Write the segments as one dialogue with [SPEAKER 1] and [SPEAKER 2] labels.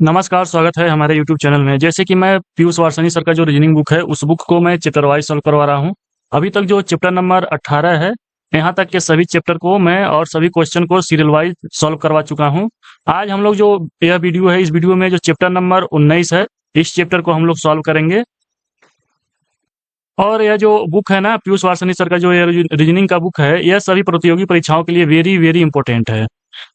[SPEAKER 1] नमस्कार, स्वागत है हमारे यूट्यूब चैनल में। जैसे कि मैं पीयूष वारसनी सर का जो रीजनिंग बुक है, उस बुक को मैं चैप्टर वाइज सॉल्व करवा रहा हूँ। अभी तक जो चैप्टर नंबर 18 है, यहाँ तक के सभी चैप्टर को मैं और सभी क्वेश्चन को सीरियल वाइज सॉल्व करवा चुका हूँ। आज हम लोग जो यह वीडियो है, इस वीडियो में जो चैप्टर नंबर 19 है, इस चैप्टर को हम लोग सॉल्व करेंगे। और यह जो बुक है ना, पीयूष वारसनी सर का जो ये रीजनिंग का बुक है, यह सभी प्रतियोगी परीक्षाओं के लिए वेरी वेरी इंपॉर्टेंट है।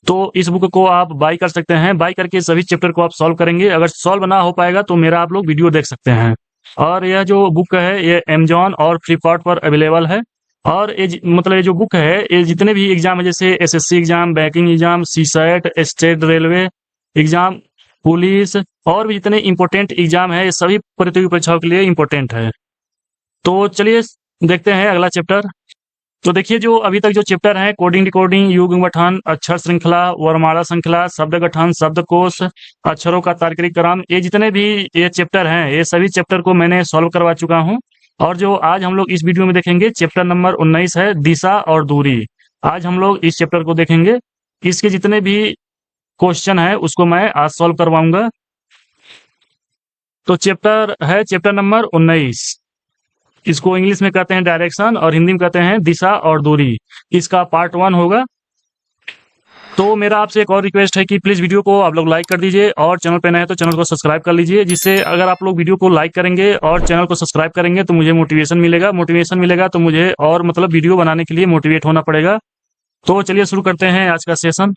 [SPEAKER 1] तो इस बुक को आप बाय कर सकते हैं। बाय करके सभी चैप्टर को आप सॉल्व करेंगे। अगर सॉल्व ना हो पाएगा तो मेरा आप लोग वीडियो देख सकते हैं। और यह जो बुक है, ये अमेजॉन और फ्लिपकार्ट पर अवेलेबल है। और मतलब ये जो बुक है, ये जितने भी एग्जाम है, जैसे SSC exam, banking exam, CSAT, state railway exam, police और भी जितने इंपॉर्टेंट एग्जाम है, ये सभी प्रतियोगी परीक्षाओं के लिए इंपॉर्टेंट है। तो चलिए देखते हैं अगला चैप्टर। तो देखिए, जो अभी तक जो चैप्टर है, कोडिंग डिकोडिंग, युग्म गठन, अक्षर श्रृंखला, वर्णमाला श्रृंखला, शब्द गठन, शब्दकोश, अक्षरों का तार्किक क्रम, ये जितने भी ये चैप्टर हैं, ये सभी चैप्टर को मैंने सॉल्व करवा चुका हूं। और जो आज हम लोग इस वीडियो में देखेंगे, चैप्टर नंबर 19 है, दिशा और दूरी। आज हम लोग इस चैप्टर को देखेंगे। इसके जितने भी क्वेश्चन है उसको मैं आज सॉल्व करवाऊंगा। तो चैप्टर नंबर 19। इसको इंग्लिश में कहते हैं डायरेक्शन और हिंदी में कहते हैं दिशा और दूरी। इसका पार्ट 1 होगा। तो मेरा आपसे एक और रिक्वेस्ट है कि प्लीज वीडियो को आप लोग लाइक कर दीजिए, और चैनल पे नए हैं तो चैनल को सब्सक्राइब कर लीजिए। जिससे अगर आप लोग वीडियो को लाइक करेंगे और चैनल को सब्सक्राइब करेंगे तो मुझे मोटिवेशन मिलेगा तो मुझे और मतलब वीडियो बनाने के लिए मोटिवेट होना पड़ेगा। तो चलिए शुरू करते हैं आज का सेशन।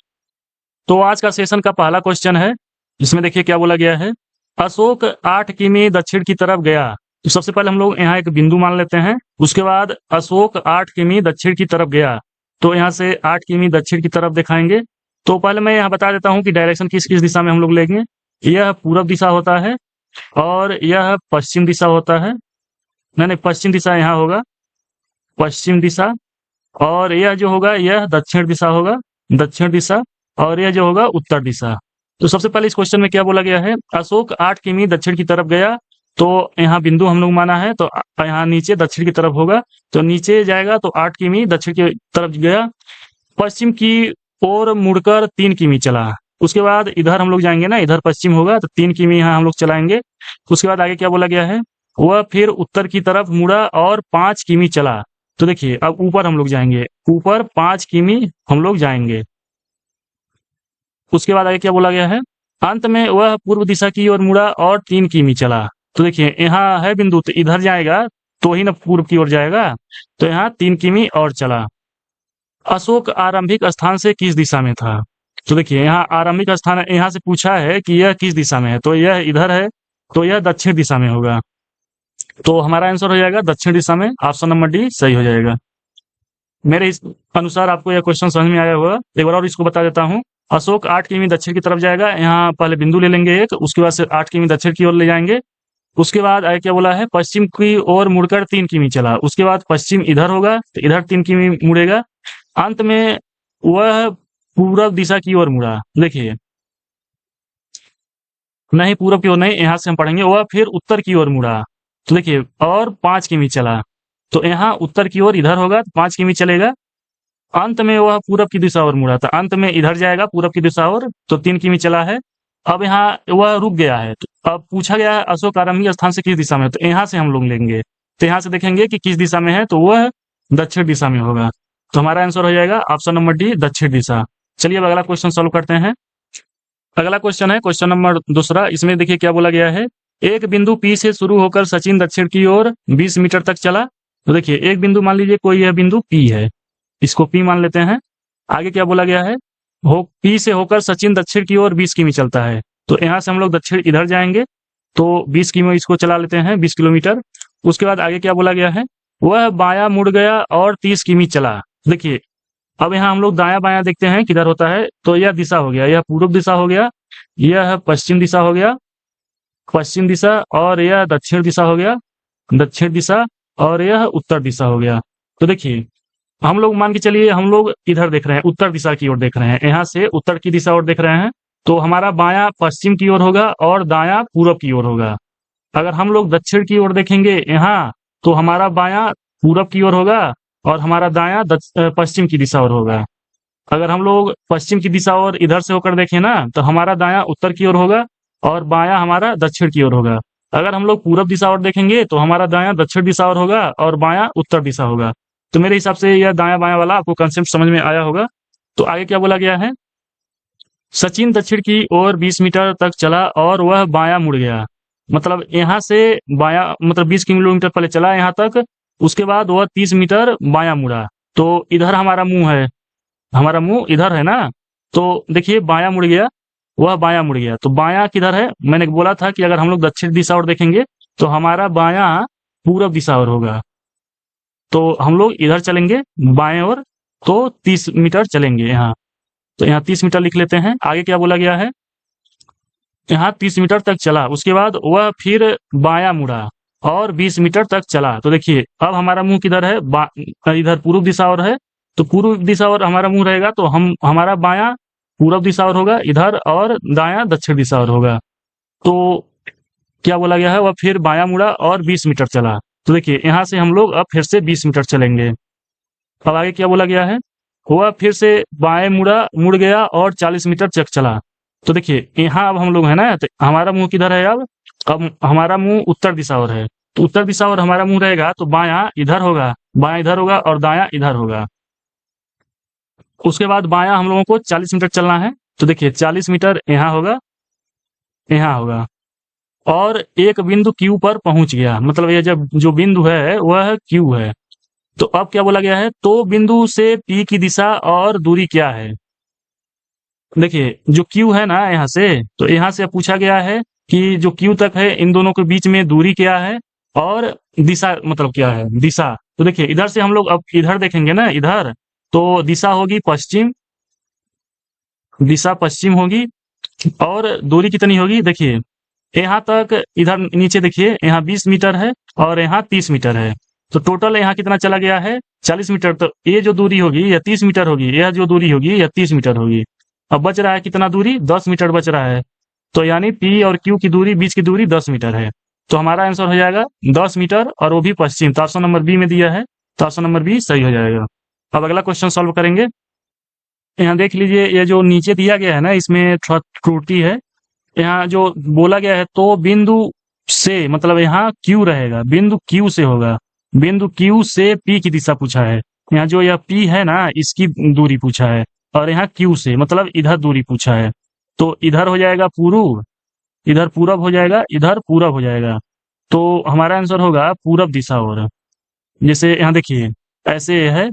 [SPEAKER 1] तो आज का सेशन का पहला क्वेश्चन है, इसमें देखिए क्या बोला गया है। अशोक 8 किमी दक्षिण की तरफ गया। तो सबसे पहले हम लोग यहाँ एक बिंदु मान लेते हैं। उसके बाद अशोक 8 किमी दक्षिण की तरफ गया, तो यहाँ से 8 किमी दक्षिण की तरफ दिखाएंगे। तो पहले मैं यहाँ बता देता हूँ कि डायरेक्शन किस किस दिशा में हम लोग लेंगे। यह पूरब दिशा होता है और यह पश्चिम दिशा होता है। नहीं, पश्चिम दिशा यहाँ होगा, पश्चिम दिशा। और यह जो होगा, यह दक्षिण दिशा होगा, दक्षिण दिशा। और यह जो होगा, उत्तर दिशा। तो सबसे पहले इस क्वेश्चन में क्या बोला गया है, अशोक 8 किमी दक्षिण की तरफ गया। तो यहाँ बिंदु हम लोग माना है, तो यहाँ नीचे दक्षिण की तरफ होगा, तो नीचे जाएगा तो 8 किमी दक्षिण की तरफ गया। पश्चिम की ओर मुड़कर 3 किमी चला। उसके बाद इधर हम लोग जाएंगे ना, इधर पश्चिम होगा तो 3 किमी यहाँ हम लोग चलाएंगे। उसके बाद आगे क्या बोला गया है, वह फिर उत्तर की तरफ मुड़ा और 5 किमी चला। तो देखिए, अब ऊपर हम लोग जाएंगे, ऊपर 5 किमी हम लोग जाएंगे। उसके बाद आगे क्या बोला गया है, अंत में वह पूर्व दिशा की ओर मुड़ा और 3 किमी चला। तो देखिए, यहाँ है बिंदु, तो इधर जाएगा तो ही ना पूर्व की ओर जाएगा। तो यहाँ 3 किमी और चला। अशोक आरंभिक स्थान से किस दिशा में था। तो देखिए, यहाँ आरंभिक स्थान, यहाँ से पूछा है कि यह किस दिशा में है, तो यह इधर है, तो यह दक्षिण दिशा में होगा। तो हमारा आंसर हो जाएगा दक्षिण दिशा में। ऑप्शन नंबर डी सही हो जाएगा। मेरे इस अनुसार आपको यह क्वेश्चन समझ में आया होगा। एक बार और इसको बता देता हूँ। अशोक 8 किमी दक्षिण की तरफ जाएगा, यहाँ पहले बिंदु ले लेंगे एक, उसके बाद से 8 किमी दक्षिण की ओर ले जाएंगे। उसके बाद आगे क्या बोला है, पश्चिम की ओर मुड़कर 3 किमी चला। उसके बाद पश्चिम इधर होगा, तो इधर 3 किमी मुड़ेगा। अंत में वह पूरब दिशा की ओर मुड़ा। देखिए, नहीं पूरब की ओर नहीं, यहाँ से हम पढ़ेंगे, वह फिर उत्तर की ओर मुड़ा। तो देखिए, और 5 किमी चला। तो यहाँ उत्तर की ओर इधर होगा, तो 5 किमी चलेगा। अंत में वह पूरब की दिशा ओर मुड़ा था, अंत में इधर जाएगा पूरब की दिशा ओर, तो 3 किमी चला है। अब यहाँ वह रुक गया है। तो अब पूछा गया है अशोक आरंभिक स्थान से किस दिशा में है, तो यहाँ से हम लोग लेंगे। तो यहाँ से देखेंगे कि किस दिशा में है, तो वह दक्षिण दिशा में होगा। तो हमारा आंसर हो जाएगा ऑप्शन नंबर डी, दक्षिण दिशा। चलिए अब अगला क्वेश्चन सॉल्व करते हैं। अगला क्वेश्चन है क्वेश्चन नंबर 2। इसमें देखिए क्या बोला गया है, एक बिंदु पी से शुरू होकर सचिन दक्षिण की ओर 20 मीटर तक चला। तो देखिए, एक बिंदु मान लीजिए कोई यह बिंदु पी है, इसको पी मान लेते हैं। आगे क्या बोला गया है, पी से होकर सचिन दक्षिण की ओर 20 किमी चलता है। तो यहाँ से हम लोग दक्षिण इधर जाएंगे, तो 20 किमी इसको चला लेते हैं, 20 किलोमीटर। उसके बाद आगे क्या बोला गया है, वह बाया मुड़ गया और 30 किमी चला। देखिए, अब यहाँ हम लोग दाया बाया देखते हैं किधर होता है। तो यह दिशा हो गया, यह पूर्व दिशा हो गया, यह पश्चिम दिशा हो गया, पश्चिम दिशा। और यह दक्षिण दिशा हो गया, दक्षिण दिशा। और यह उत्तर दिशा हो गया। तो देखिए, हम लोग मान के चलिए, हम लोग इधर देख रहे हैं, उत्तर दिशा की ओर देख रहे हैं, यहाँ से उत्तर की दिशा ओर देख रहे हैं। तो हमारा बायां पश्चिम की ओर होगा और दायां पूरब की ओर होगा। अगर हम लोग दक्षिण की ओर देखेंगे यहाँ, तो हमारा बायां पूरब की ओर होगा और हमारा दायां पश्चिम की दिशा ओर होगा। अगर हम लोग पश्चिम की दिशा और इधर से होकर देखें ना, तो हमारा दायां उत्तर की ओर होगा और बायां हमारा दक्षिण की ओर होगा। अगर हम लोग पूरब दिशा और देखेंगे तो हमारा दायां दक्षिण दिशा और होगा और बायां उत्तर दिशा होगा। तो मेरे हिसाब से यह दायां बायां वाला आपको कंसेप्ट समझ में आया होगा। तो आगे क्या बोला गया है, सचिन दक्षिण की ओर 20 मीटर तक चला और वह बायां मुड़ गया। मतलब यहाँ से बायां मतलब 20 किलोमीटर पहले चला यहाँ तक, उसके बाद वह 30 मीटर बायां मुड़ा। तो इधर हमारा मुंह है, हमारा मुंह इधर है ना, तो देखिए बायां मुड़ गया, वह बायां मुड़ गया। तो बायां किधर है, मैंने बोला था कि अगर हम लोग दक्षिण दिशा और देखेंगे तो हमारा बायां पूरब दिशा और होगा। तो हम लोग इधर चलेंगे बाएं ओर, तो 30 मीटर चलेंगे यहाँ। तो यहाँ 30 मीटर लिख लेते हैं। आगे क्या बोला गया है, यहाँ 30 मीटर तक चला, उसके बाद वह फिर बायां मुड़ा और 20 मीटर तक चला। तो देखिए अब हमारा मुंह किधर है, इधर पूर्व दिशा और है, तो पूर्व दिशा और हमारा मुंह रहेगा, तो हमारा बायां पूरब दिशा और होगा इधर, और दायां दक्षिण दिशा और होगा। तो क्या बोला गया है, वह फिर बायां मुड़ा और 20 मीटर चला। तो देखिए यहाँ से हम लोग अब फिर से 20 मीटर चलेंगे। अब आगे क्या बोला गया है, वह फिर से बाएं मुड़ गया और 40 मीटर चला। तो देखिए यहाँ अब हम लोग है ना, तो हमारा मुंह किधर है, अब हमारा मुंह उत्तर दिशा और है, तो उत्तर दिशा और हमारा मुंह रहेगा, तो बायां इधर होगा, बायां इधर होगा और दायां इधर होगा। उसके बाद बायां हम लोगों को 40 मीटर चलना है। तो देखिए 40 मीटर यहाँ होगा, यहाँ होगा, और एक बिंदु क्यू पर पहुंच गया। मतलब ये जब जो बिंदु है वह क्यू है। तो अब क्या बोला गया है, तो बिंदु से पी की दिशा और दूरी क्या है। देखिए जो क्यू है ना यहाँ से, तो यहाँ से पूछा गया है कि जो क्यू तक है इन दोनों के बीच में दूरी क्या है और दिशा मतलब क्या है, दिशा। तो देखिए इधर से हम लोग अब इधर देखेंगे ना, इधर तो दिशा होगी पश्चिम, दिशा पश्चिम होगी, और दूरी कितनी होगी, देखिए यहाँ तक, इधर नीचे देखिए यहाँ 20 मीटर है और यहाँ 30 मीटर है। तो टोटल यहाँ कितना चला गया है, 40 मीटर। तो ये जो दूरी होगी यह 30 मीटर होगी, यह जो दूरी होगी यह 30 मीटर होगी। अब बच रहा है कितना दूरी, 10 मीटर बच रहा है। तो यानी पी और क्यू की दूरी, बीच की दूरी 10 मीटर है। तो हमारा आंसर हो जाएगा 10 मीटर, और वो भी पश्चिम। तो ऑप्शन नंबर बी में दिया है, तो ऑप्शन नंबर बी सही हो जाएगा। अब अगला क्वेश्चन सॉल्व करेंगे। यहाँ देख लीजिए, ये जो नीचे दिया गया है ना, इसमें थोड़ा त्रुटि है। यहाँ जो बोला गया है, तो बिंदु से मतलब यहाँ क्यू रहेगा, बिंदु क्यू से होगा, बिंदु क्यू से पी की दिशा पूछा है। यहाँ जो यह पी है ना, इसकी दूरी पूछा है, और यहाँ क्यू से मतलब इधर दूरी पूछा है। तो इधर हो जाएगा पूर्व, इधर पूरब हो जाएगा, इधर पूरब हो जाएगा। तो हमारा आंसर होगा पूरब दिशा। और जैसे यहाँ देखिए ऐसे है,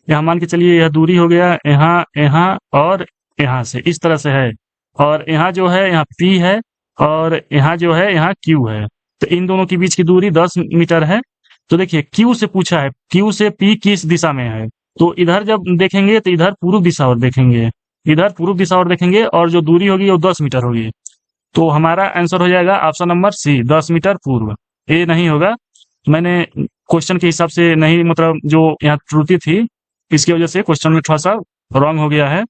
[SPEAKER 1] यहाँ मान के चलिए यह दूरी हो गया, यहाँ यहाँ और यहाँ से इस तरह से है, और यहाँ जो है यहाँ P है, और यहाँ जो है यहाँ Q है। तो इन दोनों के बीच की दूरी 10 मीटर है। तो देखिए Q से पूछा है, Q से P किस दिशा में है। तो इधर जब देखेंगे तो इधर पूर्व दिशा और देखेंगे, इधर पूर्व दिशा और देखेंगे, और जो दूरी होगी वो 10 मीटर होगी। तो हमारा आंसर हो जाएगा ऑप्शन नंबर सी, 10 मीटर पूर्व। ये नहीं होगा, मैंने क्वेश्चन के हिसाब से नहीं, मतलब जो यहाँ त्रुटि थी इसकी वजह से क्वेश्चन में थोड़ा सा रॉन्ग हो गया है।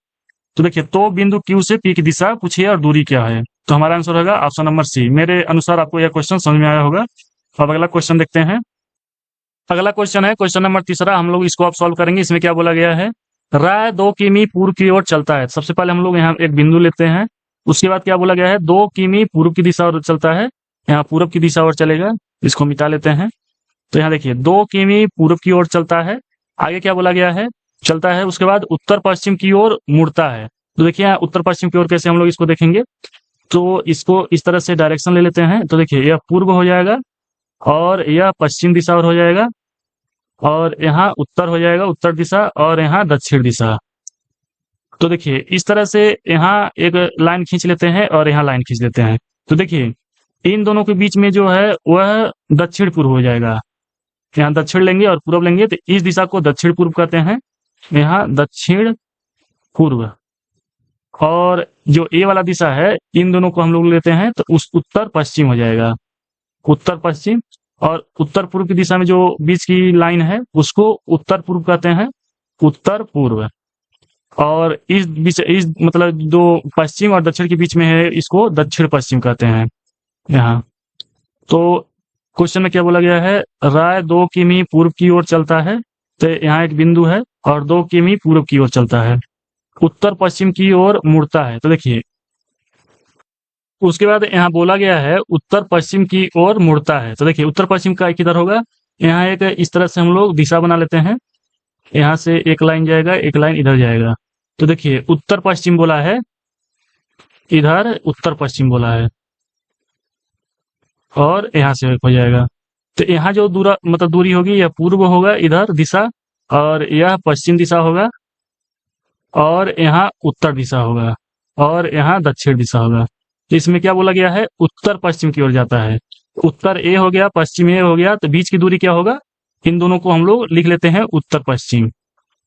[SPEAKER 1] तो देखिए, तो बिंदु क्यू से पी की दिशा पूछिए और दूरी क्या है। तो हमारा आंसर होगा ऑप्शन नंबर सी। मेरे अनुसार आपको यह क्वेश्चन समझ में आया होगा। अब अगला क्वेश्चन देखते हैं। अगला क्वेश्चन है क्वेश्चन नंबर तीसरा, हम लोग इसको आप सॉल्व करेंगे। इसमें क्या बोला गया है, राय 2 किमी पूर्व की ओर चलता है। सबसे पहले हम लोग यहाँ एक बिंदु लेते हैं, उसके बाद क्या बोला गया है, 2 किमी पूर्व की दिशा ओर चलता है, यहाँ पूर्व की दिशा ओर चलेगा, इसको मिटा लेते हैं। तो यहाँ देखिए 2 किमी पूर्व की ओर चलता है। आगे क्या बोला गया है, चलता है, उसके बाद उत्तर पश्चिम की ओर मुड़ता है। तो देखिए यहाँ उत्तर पश्चिम की ओर कैसे हम लोग इसको देखेंगे, तो इसको इस तरह से डायरेक्शन ले लेते हैं। तो देखिए यह पूर्व हो जाएगा, और यह पश्चिम दिशा और हो जाएगा, और यहाँ उत्तर हो जाएगा, उत्तर दिशा, और यहाँ दक्षिण दिशा। तो देखिए इस तरह से यहाँ एक लाइन खींच लेते हैं और यहाँ लाइन खींच लेते हैं। तो देखिए इन दोनों के बीच में जो है वह दक्षिण पूर्व हो जाएगा। यहाँ दक्षिण लेंगे और पूर्व लेंगे, तो इस दिशा को दक्षिण पूर्व कहते हैं, यहाँ दक्षिण पूर्व। और जो ए वाला दिशा है, इन दोनों को हम लोग लेते हैं तो उस उत्तर पश्चिम हो जाएगा, उत्तर पश्चिम। और उत्तर पूर्व की दिशा में जो बीच की लाइन है उसको उत्तर पूर्व कहते हैं, उत्तर पूर्व। और इस बीच, इस मतलब जो पश्चिम और दक्षिण के बीच में है, इसको दक्षिण पश्चिम कहते हैं यहाँ। तो क्वेश्चन में क्या बोला गया है, राय 2 किमी पूर्व की ओर चलता है। तो यहाँ एक बिंदु है, और 2 किमी पूर्व की ओर चलता है, उत्तर पश्चिम की ओर मुड़ता है। तो देखिए उसके बाद यहाँ बोला गया है उत्तर पश्चिम की ओर मुड़ता है। तो देखिए उत्तर पश्चिम का किधर होगा, यहाँ एक इस तरह से हम लोग दिशा बना लेते हैं, यहाँ से एक लाइन जाएगा, एक लाइन इधर जाएगा। तो देखिए उत्तर पश्चिम बोला है, इधर उत्तर पश्चिम बोला है, और यहाँ से हो जाएगा। तो यहाँ जो दूरा मतलब दूरी होगी यह पूर्व होगा इधर दिशा, और यह पश्चिम दिशा होगा, और यहाँ उत्तर दिशा होगा, और यहाँ दक्षिण दिशा होगा। तो इसमें क्या बोला गया है, उत्तर पश्चिम की ओर जाता है। उत्तर ए हो गया, पश्चिम ए हो गया, तो बीच की दूरी क्या होगा, इन दोनों को हम लोग लिख लेते हैं उत्तर पश्चिम,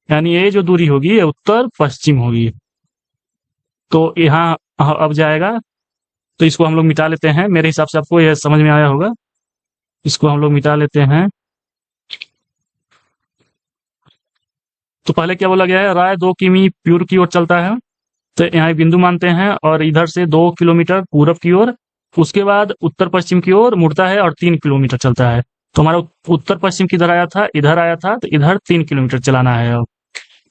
[SPEAKER 1] यानी ये जो दूरी होगी ये उत्तर पश्चिम होगी। तो यहाँ अब जाएगा, तो इसको हम लोग मिटा लेते हैं। मेरे हिसाब से आपको यह समझ में आया होगा, इसको हम लोग मिटा लेते हैं। तो पहले क्या बोला गया है, राय 2 किमी पूर्व की ओर चलता है, तो यहाँ एक बिंदु मानते हैं, और इधर से 2 किलोमीटर पूर्व की ओर, उसके बाद उत्तर पश्चिम की ओर मुड़ता है और 3 किलोमीटर चलता है। तो हमारा उत्तर पश्चिम किधर आया था, इधर आया था, तो इधर 3 किलोमीटर चलाना है। अब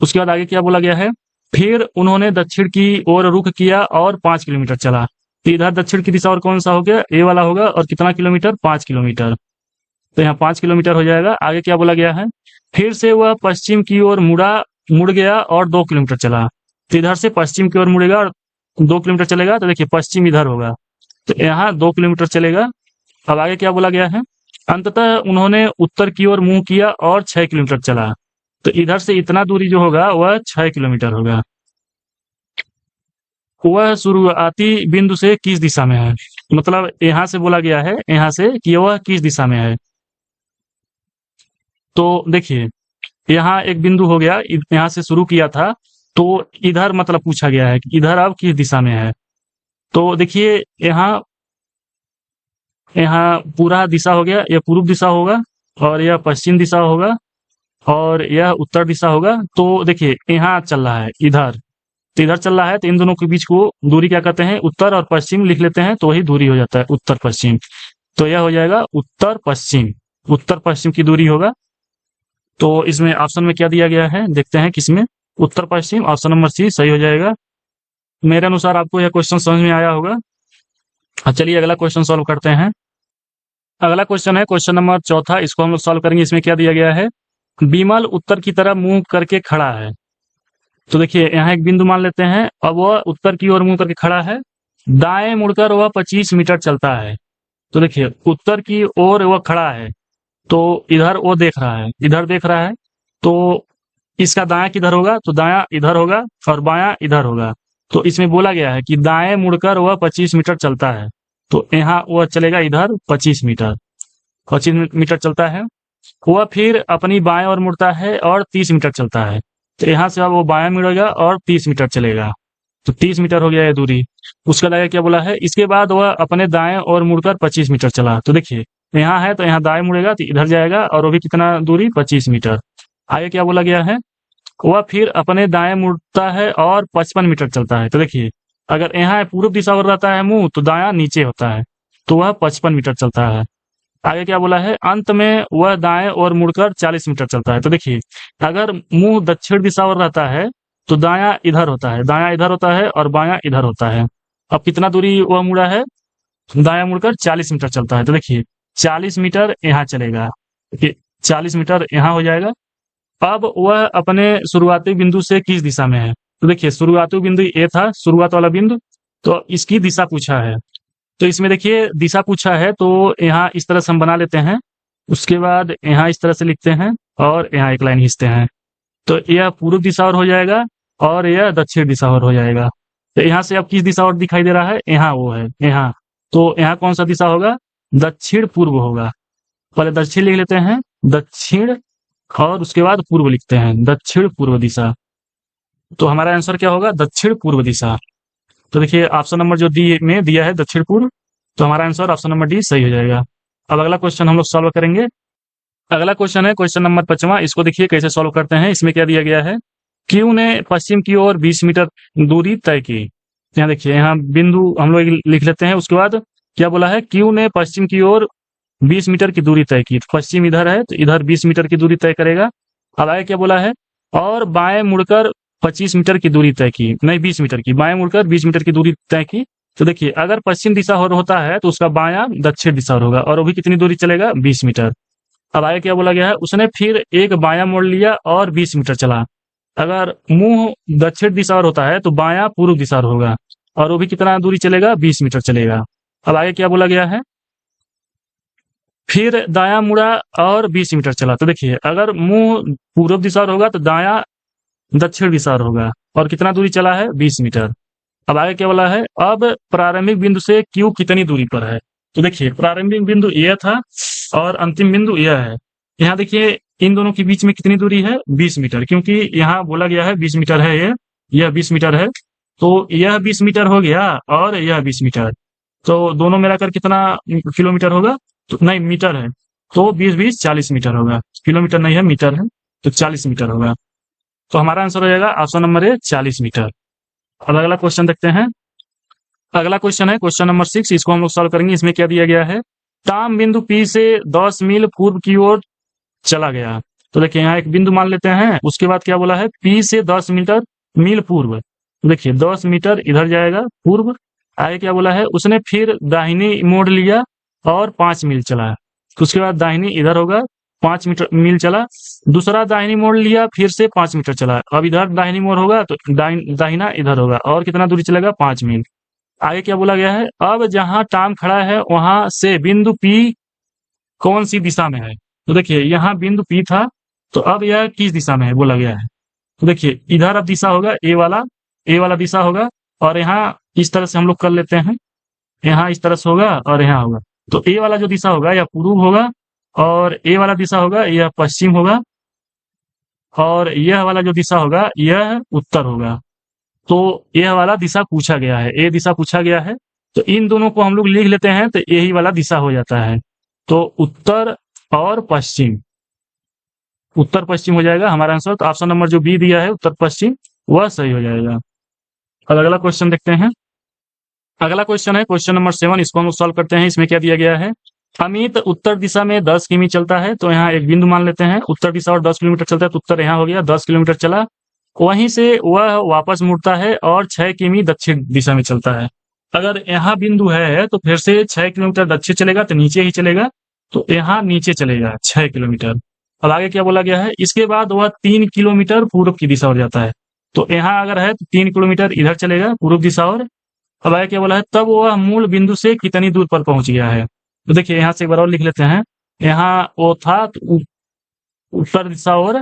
[SPEAKER 1] उसके बाद आगे क्या बोला गया है, फिर उन्होंने दक्षिण की ओर रुख किया और 5 किलोमीटर चला। तो इधर दक्षिण की दिशा और कौन सा हो गया, ए वाला होगा, और कितना किलोमीटर, 5 किलोमीटर। तो यहाँ 5 किलोमीटर हो जाएगा। आगे क्या बोला गया है, फिर से वह पश्चिम की ओर मुड़ गया और 2 किलोमीटर चला। तो इधर से पश्चिम की ओर मुड़ेगा और 2 किलोमीटर चलेगा, तो देखिए पश्चिम इधर होगा, तो यहाँ 2 किलोमीटर चलेगा। अब आगे क्या बोला गया है, अंततः उन्होंने उत्तर की ओर मुंह किया और 6 किलोमीटर चला। तो इधर से इतना दूरी जो होगा वह 6 किलोमीटर होगा। वह शुरुआती बिंदु से किस दिशा में है, मतलब यहाँ से बोला गया है, यहाँ से कि वह किस दिशा में है। तो देखिए यहाँ एक बिंदु हो गया, यहाँ से शुरू किया था, तो इधर मतलब पूछा गया है कि इधर अब किस दिशा में है। तो देखिए यहाँ यहाँ पूरा दिशा हो गया, यह पूर्व दिशा होगा, और यह पश्चिम दिशा होगा, और यह उत्तर दिशा होगा। तो देखिए यहाँ चल रहा है इधर, तो इधर चल रहा है, तो इन दोनों के बीच को दूरी क्या कहते हैं, उत्तर और पश्चिम लिख लेते हैं, तो वही दूरी हो जाता है उत्तर पश्चिम। तो यह हो जाएगा उत्तर पश्चिम, उत्तर पश्चिम की दूरी होगा। तो इसमें ऑप्शन में क्या दिया गया है, देखते हैं किसमें, उत्तर पश्चिम, ऑप्शन नंबर सी सही हो जाएगा। मेरे अनुसार आपको यह क्वेश्चन समझ में आया होगा। चलिए अगला क्वेश्चन सॉल्व करते हैं। अगला क्वेश्चन है क्वेश्चन नंबर 4, इसको हम लोग सॉल्व करेंगे। इसमें क्या दिया गया है, विमल उत्तर की तरफ मुंह करके खड़ा है। तो देखिए यहाँ एक बिंदु मान लेते हैं, अब वह उत्तर की ओर मुंह करके खड़ा है, दाएं मुड़कर वह 25 मीटर चलता है। तो देखिए उत्तर की ओर वह खड़ा है, तो इधर वो देख रहा है, इधर देख रहा है, तो इसका दायां किधर होगा, तो दायां इधर होगा और बायां इधर होगा। तो इसमें बोला गया है कि दाएं मुड़कर वह 25 मीटर चलता है, तो यहाँ वह चलेगा इधर 25 मीटर, 25 मीटर चलता है। वह फिर अपनी बाएं ओर मुड़ता है और 30 मीटर चलता है, तो यहाँ से अब वो बायां मुड़ेगा और 30 मीटर चलेगा, तो 30 मीटर हो गया ये दूरी। उसका आगे क्या बोला है, इसके बाद वह अपने दाएं ओर मुड़कर 25 मीटर चला। तो देखिए यहाँ है, तो यहाँ दाएं मुड़ेगा तो इधर जाएगा, और वो भी कितना दूरी, 25 मीटर। आगे क्या बोला गया है, वह फिर अपने दाएं मुड़ता है और 55 मीटर चलता है। तो देखिए अगर यहाँ पूर्व दिशा ओर रहता है मुंह, तो दायां नीचे होता है, तो वह 55 मीटर चलता है। आगे क्या बोला है, अंत में वह दाएं ओर मुड़कर 40 मीटर चलता है। तो देखिए अगर मुंह दक्षिण दिशा ओर रहता है, तो दायां इधर होता है, दायां इधर होता है, और बायां इधर होता है। अब कितना दूरी वह मुड़ा है, दायां मुड़कर 40 मीटर चलता है। तो देखिए 40 मीटर यहाँ चलेगा, 40 मीटर यहाँ हो जाएगा। अब वह अपने शुरुआती बिंदु से किस दिशा में है, तो देखिए शुरुआती बिंदु ए था, शुरुआत वाला बिंदु, तो इसकी दिशा पूछा है। तो इसमें देखिए दिशा पूछा है, तो यहाँ इस तरह से हम बना लेते हैं, उसके बाद यहाँ इस तरह से लिखते हैं, और यहाँ एक लाइन खींचते हैं। तो यह पूर्व दिशा और हो जाएगा, और यह दक्षिण दिशा और हो जाएगा। तो यहाँ से अब किस दिशा और दिखाई दे रहा है, यहाँ वो है, यहाँ। तो यहाँ कौन सा दिशा होगा, दक्षिण पूर्व होगा। पहले दक्षिण लिख लेते हैं, दक्षिण, और उसके बाद पूर्व लिखते हैं, दक्षिण पूर्व दिशा। तो हमारा आंसर क्या होगा, दक्षिण पूर्व दिशा। तो देखिए ऑप्शन नंबर जो डी में दिया है दक्षिण पूर्व, तो हमारा आंसर ऑप्शन नंबर डी सही हो जाएगा। अब अगला क्वेश्चन हम लोग सॉल्व करेंगे। अगला क्वेश्चन है क्वेश्चन नंबर 5। इसको देखिए कैसे सॉल्व करते हैं। इसमें क्या दिया गया है, क्यू ने पश्चिम की ओर 20 मीटर दूरी तय की। यहाँ देखिए यहाँ बिंदु हम लोग लिख लेते हैं। उसके बाद क्या बोला है, क्यू ने पश्चिम की ओर 20 मीटर की दूरी तय की। पश्चिम इधर है, तो इधर 20 मीटर की दूरी तय करेगा। अब आगे क्या बोला है, और बाएं मुड़कर 25 मीटर की दूरी तय की, नहीं 20 मीटर की, बाएं मुड़कर 20 मीटर की दूरी तय की। तो देखिए अगर पश्चिम दिशा होता है तो उसका बायां दक्षिण दिशा होगा, और वो भी कितनी दूरी चलेगा, 20 मीटर। अब आगे क्या बोला गया है, उसने फिर एक बायां मोड़ लिया और 20 मीटर चला। अगर मुंह दक्षिण दिशा और होता है तो बायां पूर्व दिशा और होगा, और वो भी कितना दूरी चलेगा, 20 मीटर चलेगा। अब आगे क्या बोला गया है, फिर दायां मुड़ा और 20 मीटर चला। तो देखिए अगर मुंह पूर्व दिशा और होगा तो दायां दक्षिण दिशा और होगा, और कितना दूरी चला है, 20 मीटर। अब आगे क्या बोला है, अब प्रारंभिक बिंदु से Q कितनी दूरी पर है। तो देखिए प्रारंभिक बिंदु यह था और अंतिम बिंदु यह है। यहाँ देखिए इन दोनों के बीच में कितनी दूरी है, 20 मीटर, क्योंकि यहाँ बोला गया है 20 मीटर है, यह 20 मीटर है, तो यह 20 मीटर हो गया और यह 20 मीटर, तो दोनों मिलाकर कितना किलोमीटर होगा, तो नहीं मीटर है, तो 20-20 40 मीटर होगा, किलोमीटर नहीं है मीटर है, तो 40 मीटर होगा। तो हमारा आंसर हो जाएगा ऑप्शन नंबर ए 40 मीटर। अब अगला क्वेश्चन देखते हैं। अगला क्वेश्चन है क्वेश्चन नंबर 6, इसको हम लोग सॉल्व करेंगे। इसमें क्या दिया गया है, ताम बिंदु P से 10 मील पूर्व की ओर चला गया। तो देखिए यहाँ एक बिंदु मान लेते हैं, उसके बाद क्या बोला है, P से 10 मील पूर्व। देखिए 10 मीटर इधर जाएगा पूर्व। आगे क्या बोला है, उसने फिर दाहिनी मोड़ लिया और 5 मील चला। उसके बाद दाहिनी इधर होगा, 5 मील चला, दूसरा दाहिनी मोड़ लिया, फिर से 5 मीटर चला। अब इधर दाहिनी मोड़ होगा तो दाहिना इधर होगा, और कितना दूरी चलेगा, 5 मील। आगे क्या बोला गया है, अब जहां टाम खड़ा है वहां से बिंदु P कौन सी दिशा में है। तो देखिए यहाँ बिंदु P था, तो अब यह किस दिशा में है बोला गया है। तो देखिए इधर अब दिशा होगा ए वाला दिशा होगा, और यहाँ इस तरह से हम लोग कर लेते हैं, यहाँ इस तरह से होगा और यहाँ होगा। तो ए वाला जो दिशा होगा यह पूर्व होगा, और ए वाला दिशा होगा यह पश्चिम होगा, और यह वाला जो दिशा होगा यह उत्तर होगा। तो यह वाला दिशा पूछा गया है, ए दिशा पूछा गया है, तो इन दोनों को हम लोग लिख लेते हैं, तो यही वाला दिशा हो जाता है। तो उत्तर और पश्चिम, उत्तर पश्चिम हो जाएगा हमारा आंसर। तो ऑप्शन नंबर जो बी दिया है उत्तर पश्चिम, वह सही हो जाएगा। अब अगला क्वेश्चन देखते हैं। अगला क्वेश्चन है क्वेश्चन नंबर 7, इसको हम लोग सॉल्व करते हैं। इसमें क्या दिया गया है, अमित उत्तर दिशा में 10 किमी चलता है। तो यहाँ एक बिंदु मान लेते हैं, उत्तर दिशा और 10 किलोमीटर चलता है, तो उत्तर यहाँ हो गया, 10 किलोमीटर चला। वहीं से वह वापस मुड़ता है और 6 किमी दक्षिण दिशा में चलता है। अगर यहाँ बिंदु है तो फिर से 6 किलोमीटर दक्षिण चलेगा, तो नीचे ही चलेगा, तो यहाँ नीचे चलेगा 6 किलोमीटर। अब आगे क्या बोला गया है, इसके बाद वह 3 किलोमीटर पूर्व की दिशा और जाता है। तो यहाँ अगर है तो 3 किलोमीटर इधर चलेगा पूर्व दिशा और। अब आगे क्या बोला है, तब वह मूल बिंदु से कितनी दूर पर पहुंच गया है। तो देखिए यहाँ से एक बार और लिख लेते हैं, यहाँ वो था तो उत्तर दिशा और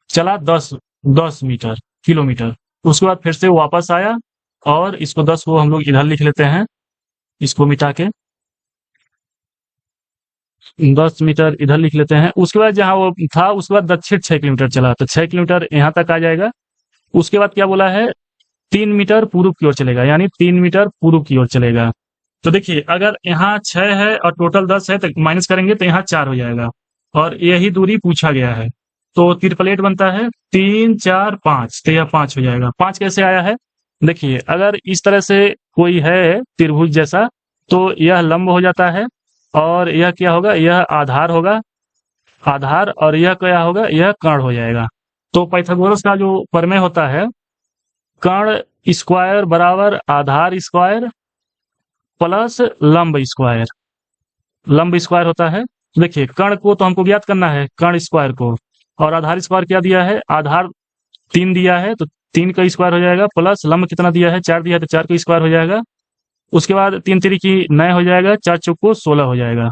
[SPEAKER 1] चला 10 मीटर किलोमीटर, उसके बाद फिर से वापस आया, और इसको 10 को हम लोग इधर लिख लेते हैं, इसको मिटा के 10 मीटर इधर लिख लेते हैं। उसके बाद जहां वो था उसके बाद दक्षिण 6 किलोमीटर चला, तो 6 किलोमीटर यहाँ तक आ जाएगा। उसके बाद क्या बोला है, 3 मीटर पूर्व की ओर चलेगा, यानी 3 मीटर पूर्व की ओर चलेगा। तो देखिए अगर यहाँ 6 है और टोटल 10 है तो माइनस करेंगे तो यहाँ 4 हो जाएगा, और यही दूरी पूछा गया है। तो त्रिपलेट बनता है 3 4 5, तो यह 5 हो जाएगा। 5 कैसे आया है, देखिए अगर इस तरह से कोई है त्रिभुज जैसा, तो यह लंब हो जाता है, और यह क्या होगा, यह आधार होगा, आधार, और यह क्या होगा, यह कर्ण हो जाएगा। तो पाइथागोरस का जो प्रमेय होता है, कर्ण स्क्वायर बराबर आधार स्क्वायर प्लस लंब स्क्वायर, लंब स्क्वायर होता है। तो देखिए कर्ण को तो हमको ज्ञात करना है, कर्ण स्क्वायर को, और आधार स्क्वायर क्या दिया है, आधार 3 दिया है, तो 3 का स्क्वायर हो जाएगा, प्लस लंब कितना दिया है, 4 दिया है, तो 4 का स्क्वायर हो जाएगा। उसके बाद 3 तिरिकी 9 हो जाएगा, 4 चौको 16 हो जाएगा,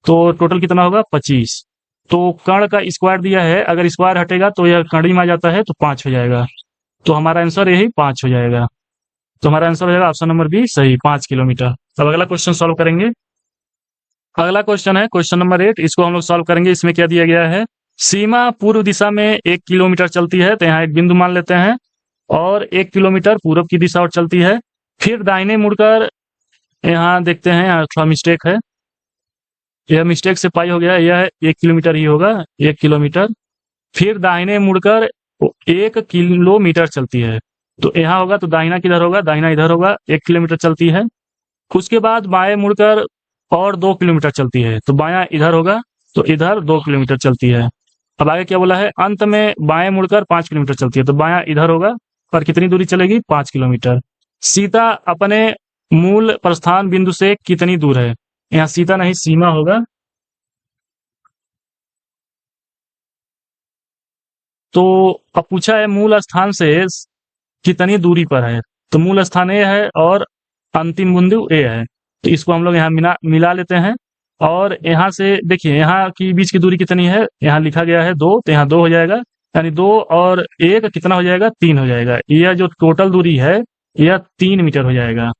[SPEAKER 1] तो टोटल कितना होगा, 25। तो कर्ण का स्क्वायर दिया है, अगर स्क्वायर हटेगा तो यह कर्ण में आ जाता है, तो 5 हो जाएगा। तो हमारा आंसर यही 5 हो जाएगा। तो हमारा आंसर हो जाएगा ऑप्शन नंबर बी सही, 5 किलोमीटर। अब अगला क्वेश्चन सॉल्व करेंगे। अगला क्वेश्चन है क्वेश्चन नंबर 8, इसको हम लोग सॉल्व करेंगे। इसमें क्या दिया गया है, सीमा पूर्व दिशा में 1 किलोमीटर चलती है, तो यहाँ एक बिंदु मान लेते हैं, और 1 किलोमीटर पूर्व की दिशा और चलती है। फिर दाहिने मुड़कर, यहाँ देखते हैं यहाँ थोड़ा मिस्टेक है, यह मिस्टेक से पाई हो गया, यह 1 किलोमीटर ही होगा, 1 किलोमीटर। फिर दाहिने मुड़कर 1 किलोमीटर चलती है, तो यहाँ होगा तो दाहिना किधर होगा, दाहिना इधर होगा, 1 किलोमीटर चलती है। उसके बाद बाएं मुड़कर और 2 किलोमीटर चलती है, तो बायां इधर होगा, तो इधर 2 किलोमीटर चलती है। अब आगे क्या बोला है, अंत में बाएं मुड़कर 5 किलोमीटर चलती है, तो बायां इधर होगा, पर कितनी दूरी चलेगी, 5 किलोमीटर। सीता अपने मूल प्रस्थान बिंदु से कितनी दूर है? यहाँ सीता नहीं सीमा होगा। तो अब पूछा है मूल स्थान से कितनी दूरी पर है, तो मूल स्थान ए है और अंतिम बिंदु ए है, तो इसको हम लोग यहाँ मिला लेते हैं। और यहाँ से देखिए यहाँ की बीच की दूरी कितनी है, यहाँ लिखा गया है 2, तो यहाँ 2 हो जाएगा, यानी 2 और 1 कितना हो जाएगा, 3 हो जाएगा। यह जो टोटल दूरी है यह 3 मीटर हो जाएगा।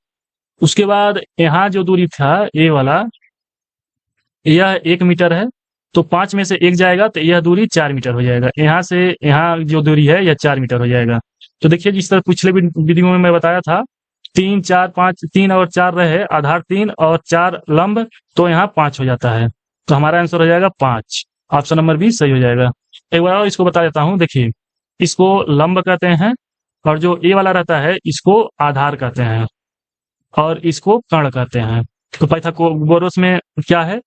[SPEAKER 1] उसके बाद यहाँ जो दूरी था ए वाला, यह 1 मीटर है, तो 5 में से 1 जाएगा तो यह दूरी 4 मीटर हो जाएगा। यहाँ से यहाँ जो दूरी है यह 4 मीटर हो जाएगा। तो देखिए जिस तरह पिछले वीडियो में मैं बताया था 3 4 5, 3 और 4 रहे, आधार 3 और 4 लंब, तो यहाँ 5 हो जाता है, तो हमारा आंसर हो जाएगा 5। ऑप्शन नंबर बी सही हो जाएगा। एक बार और इसको बता देता हूँ, देखिए इसको लंब कहते हैं, और जो ए वाला रहता है इसको आधार कहते हैं, और इसको कर्ण कहते हैं। तो पाइथागोरस में क्या है,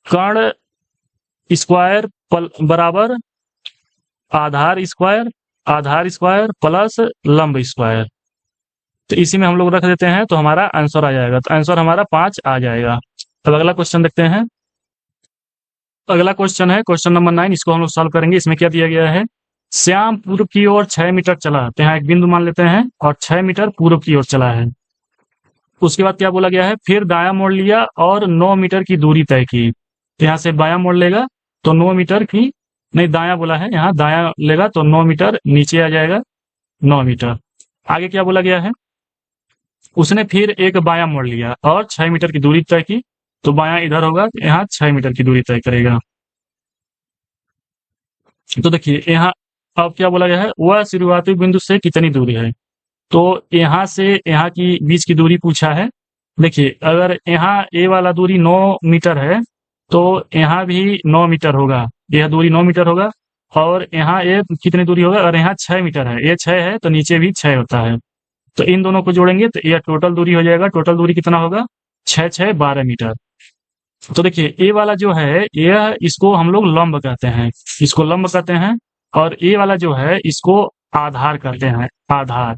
[SPEAKER 1] कर्ण स्क्वायर बराबर आधार स्क्वायर प्लस लंब स्क्वायर, तो इसी में हम लोग रख देते हैं, तो हमारा आंसर आ जाएगा। तो आंसर हमारा 5 आ जाएगा। अब अगला क्वेश्चन देखते हैं। अगला क्वेश्चन है क्वेश्चन नंबर 9, इसको हम लोग सॉल्व करेंगे। इसमें क्या दिया गया है, श्याम पूर्व की ओर 6 मीटर चला, तो यहाँ एक बिंदु मान लेते हैं, और 6 मीटर पूर्व की ओर चला है। उसके बाद क्या बोला गया है, फिर दायां मोड़ लिया और 9 मीटर की दूरी तय की, तो यहाँ से बायां मोड़ लेगा तो 9 मीटर की, नहीं दायां बोला है, यहाँ दायां लेगा तो 9 मीटर नीचे आ जाएगा, 9 मीटर। आगे क्या बोला गया है, उसने फिर एक बायां मोड़ लिया और 6 मीटर की दूरी तय की, तो बायां इधर होगा, यहाँ 6 मीटर की दूरी तय करेगा। तो देखिए यहाँ अब क्या बोला गया है, वह शुरुआती बिंदु से कितनी दूरी है, तो यहाँ से यहाँ की बीच की दूरी पूछा है। देखिए अगर यहाँ ए वाला दूरी 9 मीटर है, तो यहाँ भी 9 मीटर होगा, यह दूरी 9 मीटर होगा, और यहाँ ये कितनी दूरी होगा, अगर यहाँ 6 मीटर है, ये 6 है तो नीचे भी 6 होता है, तो इन दोनों को जोड़ेंगे तो यह टोटल दूरी हो जाएगा। टोटल दूरी कितना होगा, 6 6 12 मीटर। तो देखिए ए वाला जो है यह, इसको हम लोग लंब कहते हैं, इसको लंब कहते हैं, और ए वाला जो है इसको आधार कहते हैं, आधार,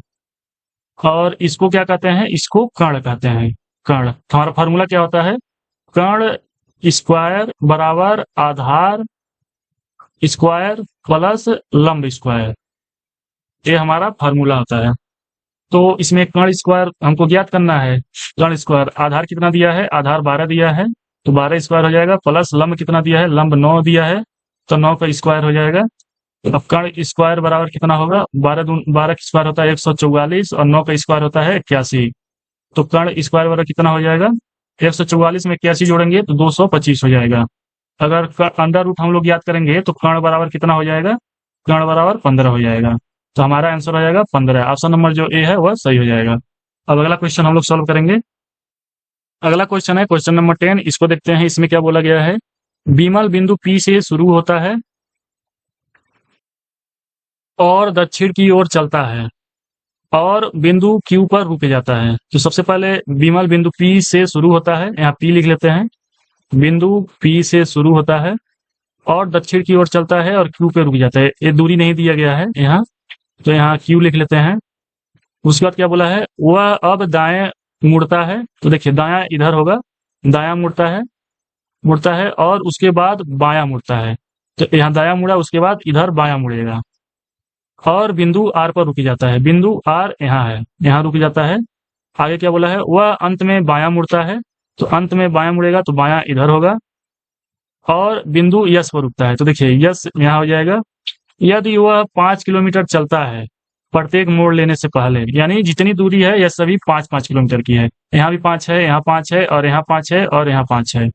[SPEAKER 1] और इसको क्या कहते हैं, इसको कर्ण कहते हैं, कर्ण। तो हमारा फॉर्मूला क्या होता है, कर्ण स्क्वायर बराबर आधार स्क्वायर प्लस लंब स्क्वायर, ये हमारा फॉर्मूला होता है। तो इसमें कर्ण स्क्वायर हमको ज्ञात करना है, कर्ण स्क्वायर आधार कितना दिया है, आधार 12 दिया है, तो 12 स्क्वायर हो जाएगा, प्लस लंब कितना दिया है, लंब 9 दिया है, तो 9 का स्क्वायर हो जाएगा। अब कर्ण स्क्वायर बराबर कितना होगा, 12 का स्क्वायर होता है 144, और 9 का स्क्वायर होता है 81, तो कर्ण स्क्वायर बराबर कितना हो जाएगा, 144 में 81 जोड़ेंगे तो 225 हो जाएगा। अगर अंडर रूट हम लोग याद करेंगे तो कर्ण बराबर कितना हो जाएगा, कर्ण बराबर 15 हो जाएगा, तो हमारा आंसर हो जाएगा 15। ऑप्शन नंबर जो ए है वह सही हो जाएगा। अब अगला क्वेश्चन हम लोग सॉल्व करेंगे। अगला क्वेश्चन है क्वेश्चन नंबर 10, इसको देखते हैं। इसमें क्या बोला गया है, विमल बिंदु पी से शुरू होता है और दक्षिण की ओर चलता है और बिंदु क्यू पर रुक जाता है। तो सबसे पहले विमल बिंदु पी से शुरू होता है, यहाँ पी लिख लेते हैं, बिंदु पी से शुरू होता है और दक्षिण की ओर चलता है और क्यू पे रुक जाता है। ये दूरी नहीं दिया गया है यहाँ, तो यहाँ क्यू लिख लेते हैं। उसके बाद क्या बोला है, वह अब दाएं मुड़ता है, तो देखिए दायां इधर होगा, दायां मुड़ता है और उसके बाद बायां मुड़ता है, तो यहाँ दायां मुड़ा, उसके बाद इधर बायां मुड़ेगा और बिंदु आर पर रुक जाता है। बिंदु आर यहाँ है, यहाँ रुक जाता है। आगे क्या बोला है, वह अंत में बायां मुड़ता है, तो अंत में बायां मुड़ेगा तो बायां इधर होगा और बिंदु यस पर रुकता है, तो देखिए यस यहाँ हो जाएगा। यदि वह 5 किलोमीटर चलता है प्रत्येक मोड़ लेने से पहले, यानी जितनी दूरी है यह सभी 5-5 किलोमीटर की है, यहाँ भी 5 है, यहाँ 5 है, और यहाँ 5 है, और यहाँ 5 है,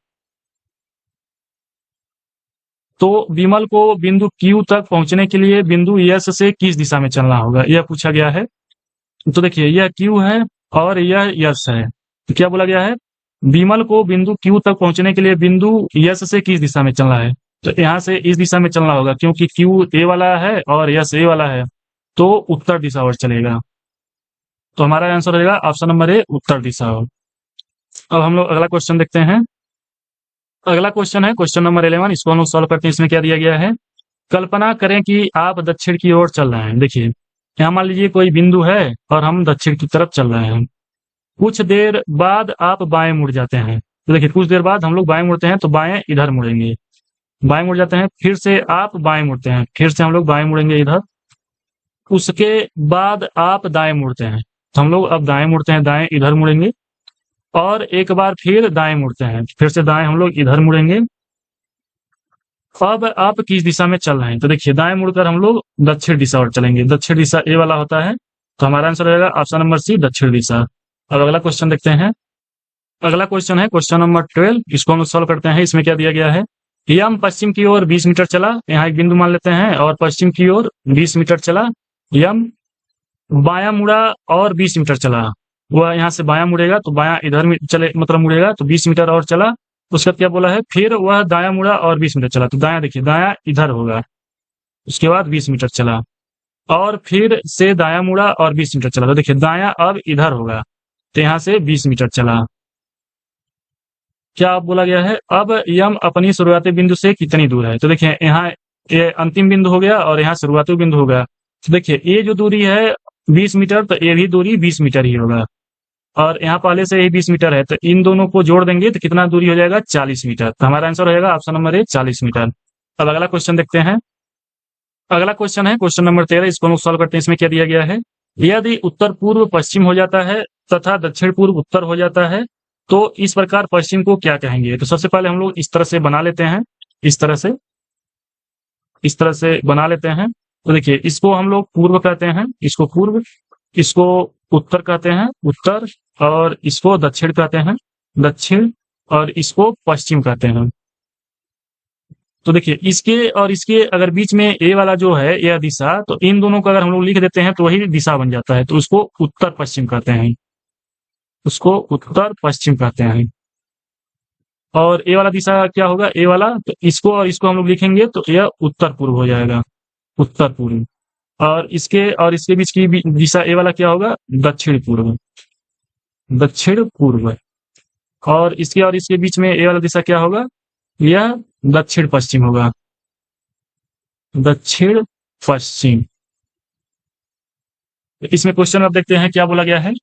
[SPEAKER 1] तो विमल को बिंदु क्यू तक पहुंचने के लिए बिंदु यस से किस दिशा में चलना होगा, यह पूछा गया है। तो देखिए यह क्यू है और यह यस है, तो क्या बोला गया है, विमल को बिंदु क्यू तक पहुंचने के लिए बिंदु यस से किस दिशा में चलना है, तो यहाँ से इस दिशा में चलना होगा, क्योंकि क्यू ए वाला है और यस ए वाला है, तो उत्तर दिशा ओर चलेगा। तो हमारा आंसर हो जाएगा ऑप्शन नंबर ए, उत्तर दिशा ओर। अब हम लोग अगला क्वेश्चन देखते हैं। अगला क्वेश्चन है क्वेश्चन नंबर 11, इसको हम लोग सॉल्व करते हैं। इसमें क्या दिया गया है, कल्पना करें कि आप दक्षिण की ओर चल रहे हैं। देखिए यहाँ मान लीजिए कोई बिंदु है और हम दक्षिण की तरफ चल रहे हैं, कुछ देर बाद आप बाएं मुड़ जाते हैं। तो देखिए कुछ देर बाद हम लोग बाएं मुड़ते हैं तो बाएं इधर मुड़ेंगे, बाएं मुड़ जाते हैं, फिर से आप बाएं मुड़ते हैं, फिर से हम लोग बाएं मुड़ेंगे इधर, उसके बाद आप दाएं मुड़ते हैं, तो हम लोग अब दाएं मुड़ते हैं, दाएं इधर मुड़ेंगे, और एक बार फिर दाएं मुड़ते हैं, फिर से दाएं हम लोग इधर मुड़ेंगे। अब आप किस दिशा में चल रहे हैं? तो देखिए दाएं मुड़कर हम लोग दक्षिण दिशा और चलेंगे, दक्षिण दिशा ए वाला होता है, तो हमारा आंसर रहेगा ऑप्शन नंबर सी, दक्षिण दिशा। अब अगला क्वेश्चन देखते हैं। अगला क्वेश्चन है क्वेश्चन नंबर 12, इसको हम सॉल्व करते हैं। इसमें क्या दिया गया है? यम पश्चिम की ओर 20 मीटर चला, यहाँ एक बिंदु मान लेते हैं, और पश्चिम की ओर 20 मीटर चला। यम बायां मुड़ा और 20 मीटर चला, वह यहाँ से बायां मुड़ेगा तो बायां इधर चले, मतलब मुड़ेगा तो 20 मीटर और चला। उसके बाद क्या बोला है? फिर वह दायां मुड़ा और 20 मीटर चला, तो दायां देखिए दायां इधर होगा, उसके बाद 20 मीटर चला, और फिर से दायां मुड़ा और 20 मीटर चला, तो देखिए दायां अब इधर होगा, तो यहाँ से 20 मीटर चला। क्या बोला गया है? अब यम अपनी शुरुआती बिंदु से कितनी दूर है? तो देखिए यहाँ ये अंतिम बिंदु हो गया और यहाँ शुरुआती बिंदु होगा, तो देखिए ये जो दूरी है 20 मीटर, तो ये भी दूरी 20 मीटर ही होगा, और यहाँ पहले से ही 20 मीटर है, तो इन दोनों को जोड़ देंगे तो कितना दूरी हो जाएगा? 40 मीटर। तो हमारा आंसर रहेगा ऑप्शन नंबर ए, 40 मीटर। अब अगला क्वेश्चन देखते हैं। अगला क्वेश्चन है क्वेश्चन नंबर 13, इसको हम सॉल्व करते हैं। इसमें क्या दिया गया है? यदि उत्तर पूर्व पश्चिम हो जाता है तथा दक्षिण पूर्व उत्तर हो जाता है तो इस प्रकार पश्चिम को क्या कहेंगे? तो सबसे पहले हम लोग इस तरह से बना लेते हैं, इस तरह से बना लेते हैं। तो देखिए इसको हम लोग पूर्व कहते हैं, इसको पूर्व, इसको उत्तर कहते हैं, उत्तर, और इसको दक्षिण कहते हैं, दक्षिण, और इसको पश्चिम कहते हैं। तो देखिए इसके और इसके अगर बीच में ए वाला जो है यह दिशा, तो इन दोनों को अगर हम लोग लिख देते हैं तो वही दिशा बन जाता है, तो उसको उत्तर पश्चिम कहते हैं, उसको उत्तर पश्चिम कहते हैं। और ए वाला दिशा क्या होगा? ए वाला, तो इसको और इसको हम लोग लिखेंगे तो यह उत्तर पूर्व हो जाएगा, उत्तर पूर्व। और इसके बीच की दिशा ए वाला क्या होगा? दक्षिण पूर्व, दक्षिण पूर्व। और इसके बीच में ए वाला दिशा क्या होगा? यह दक्षिण पश्चिम होगा, दक्षिण पश्चिम। इसमें क्वेश्चन आप देखते हैं क्या बोला गया है?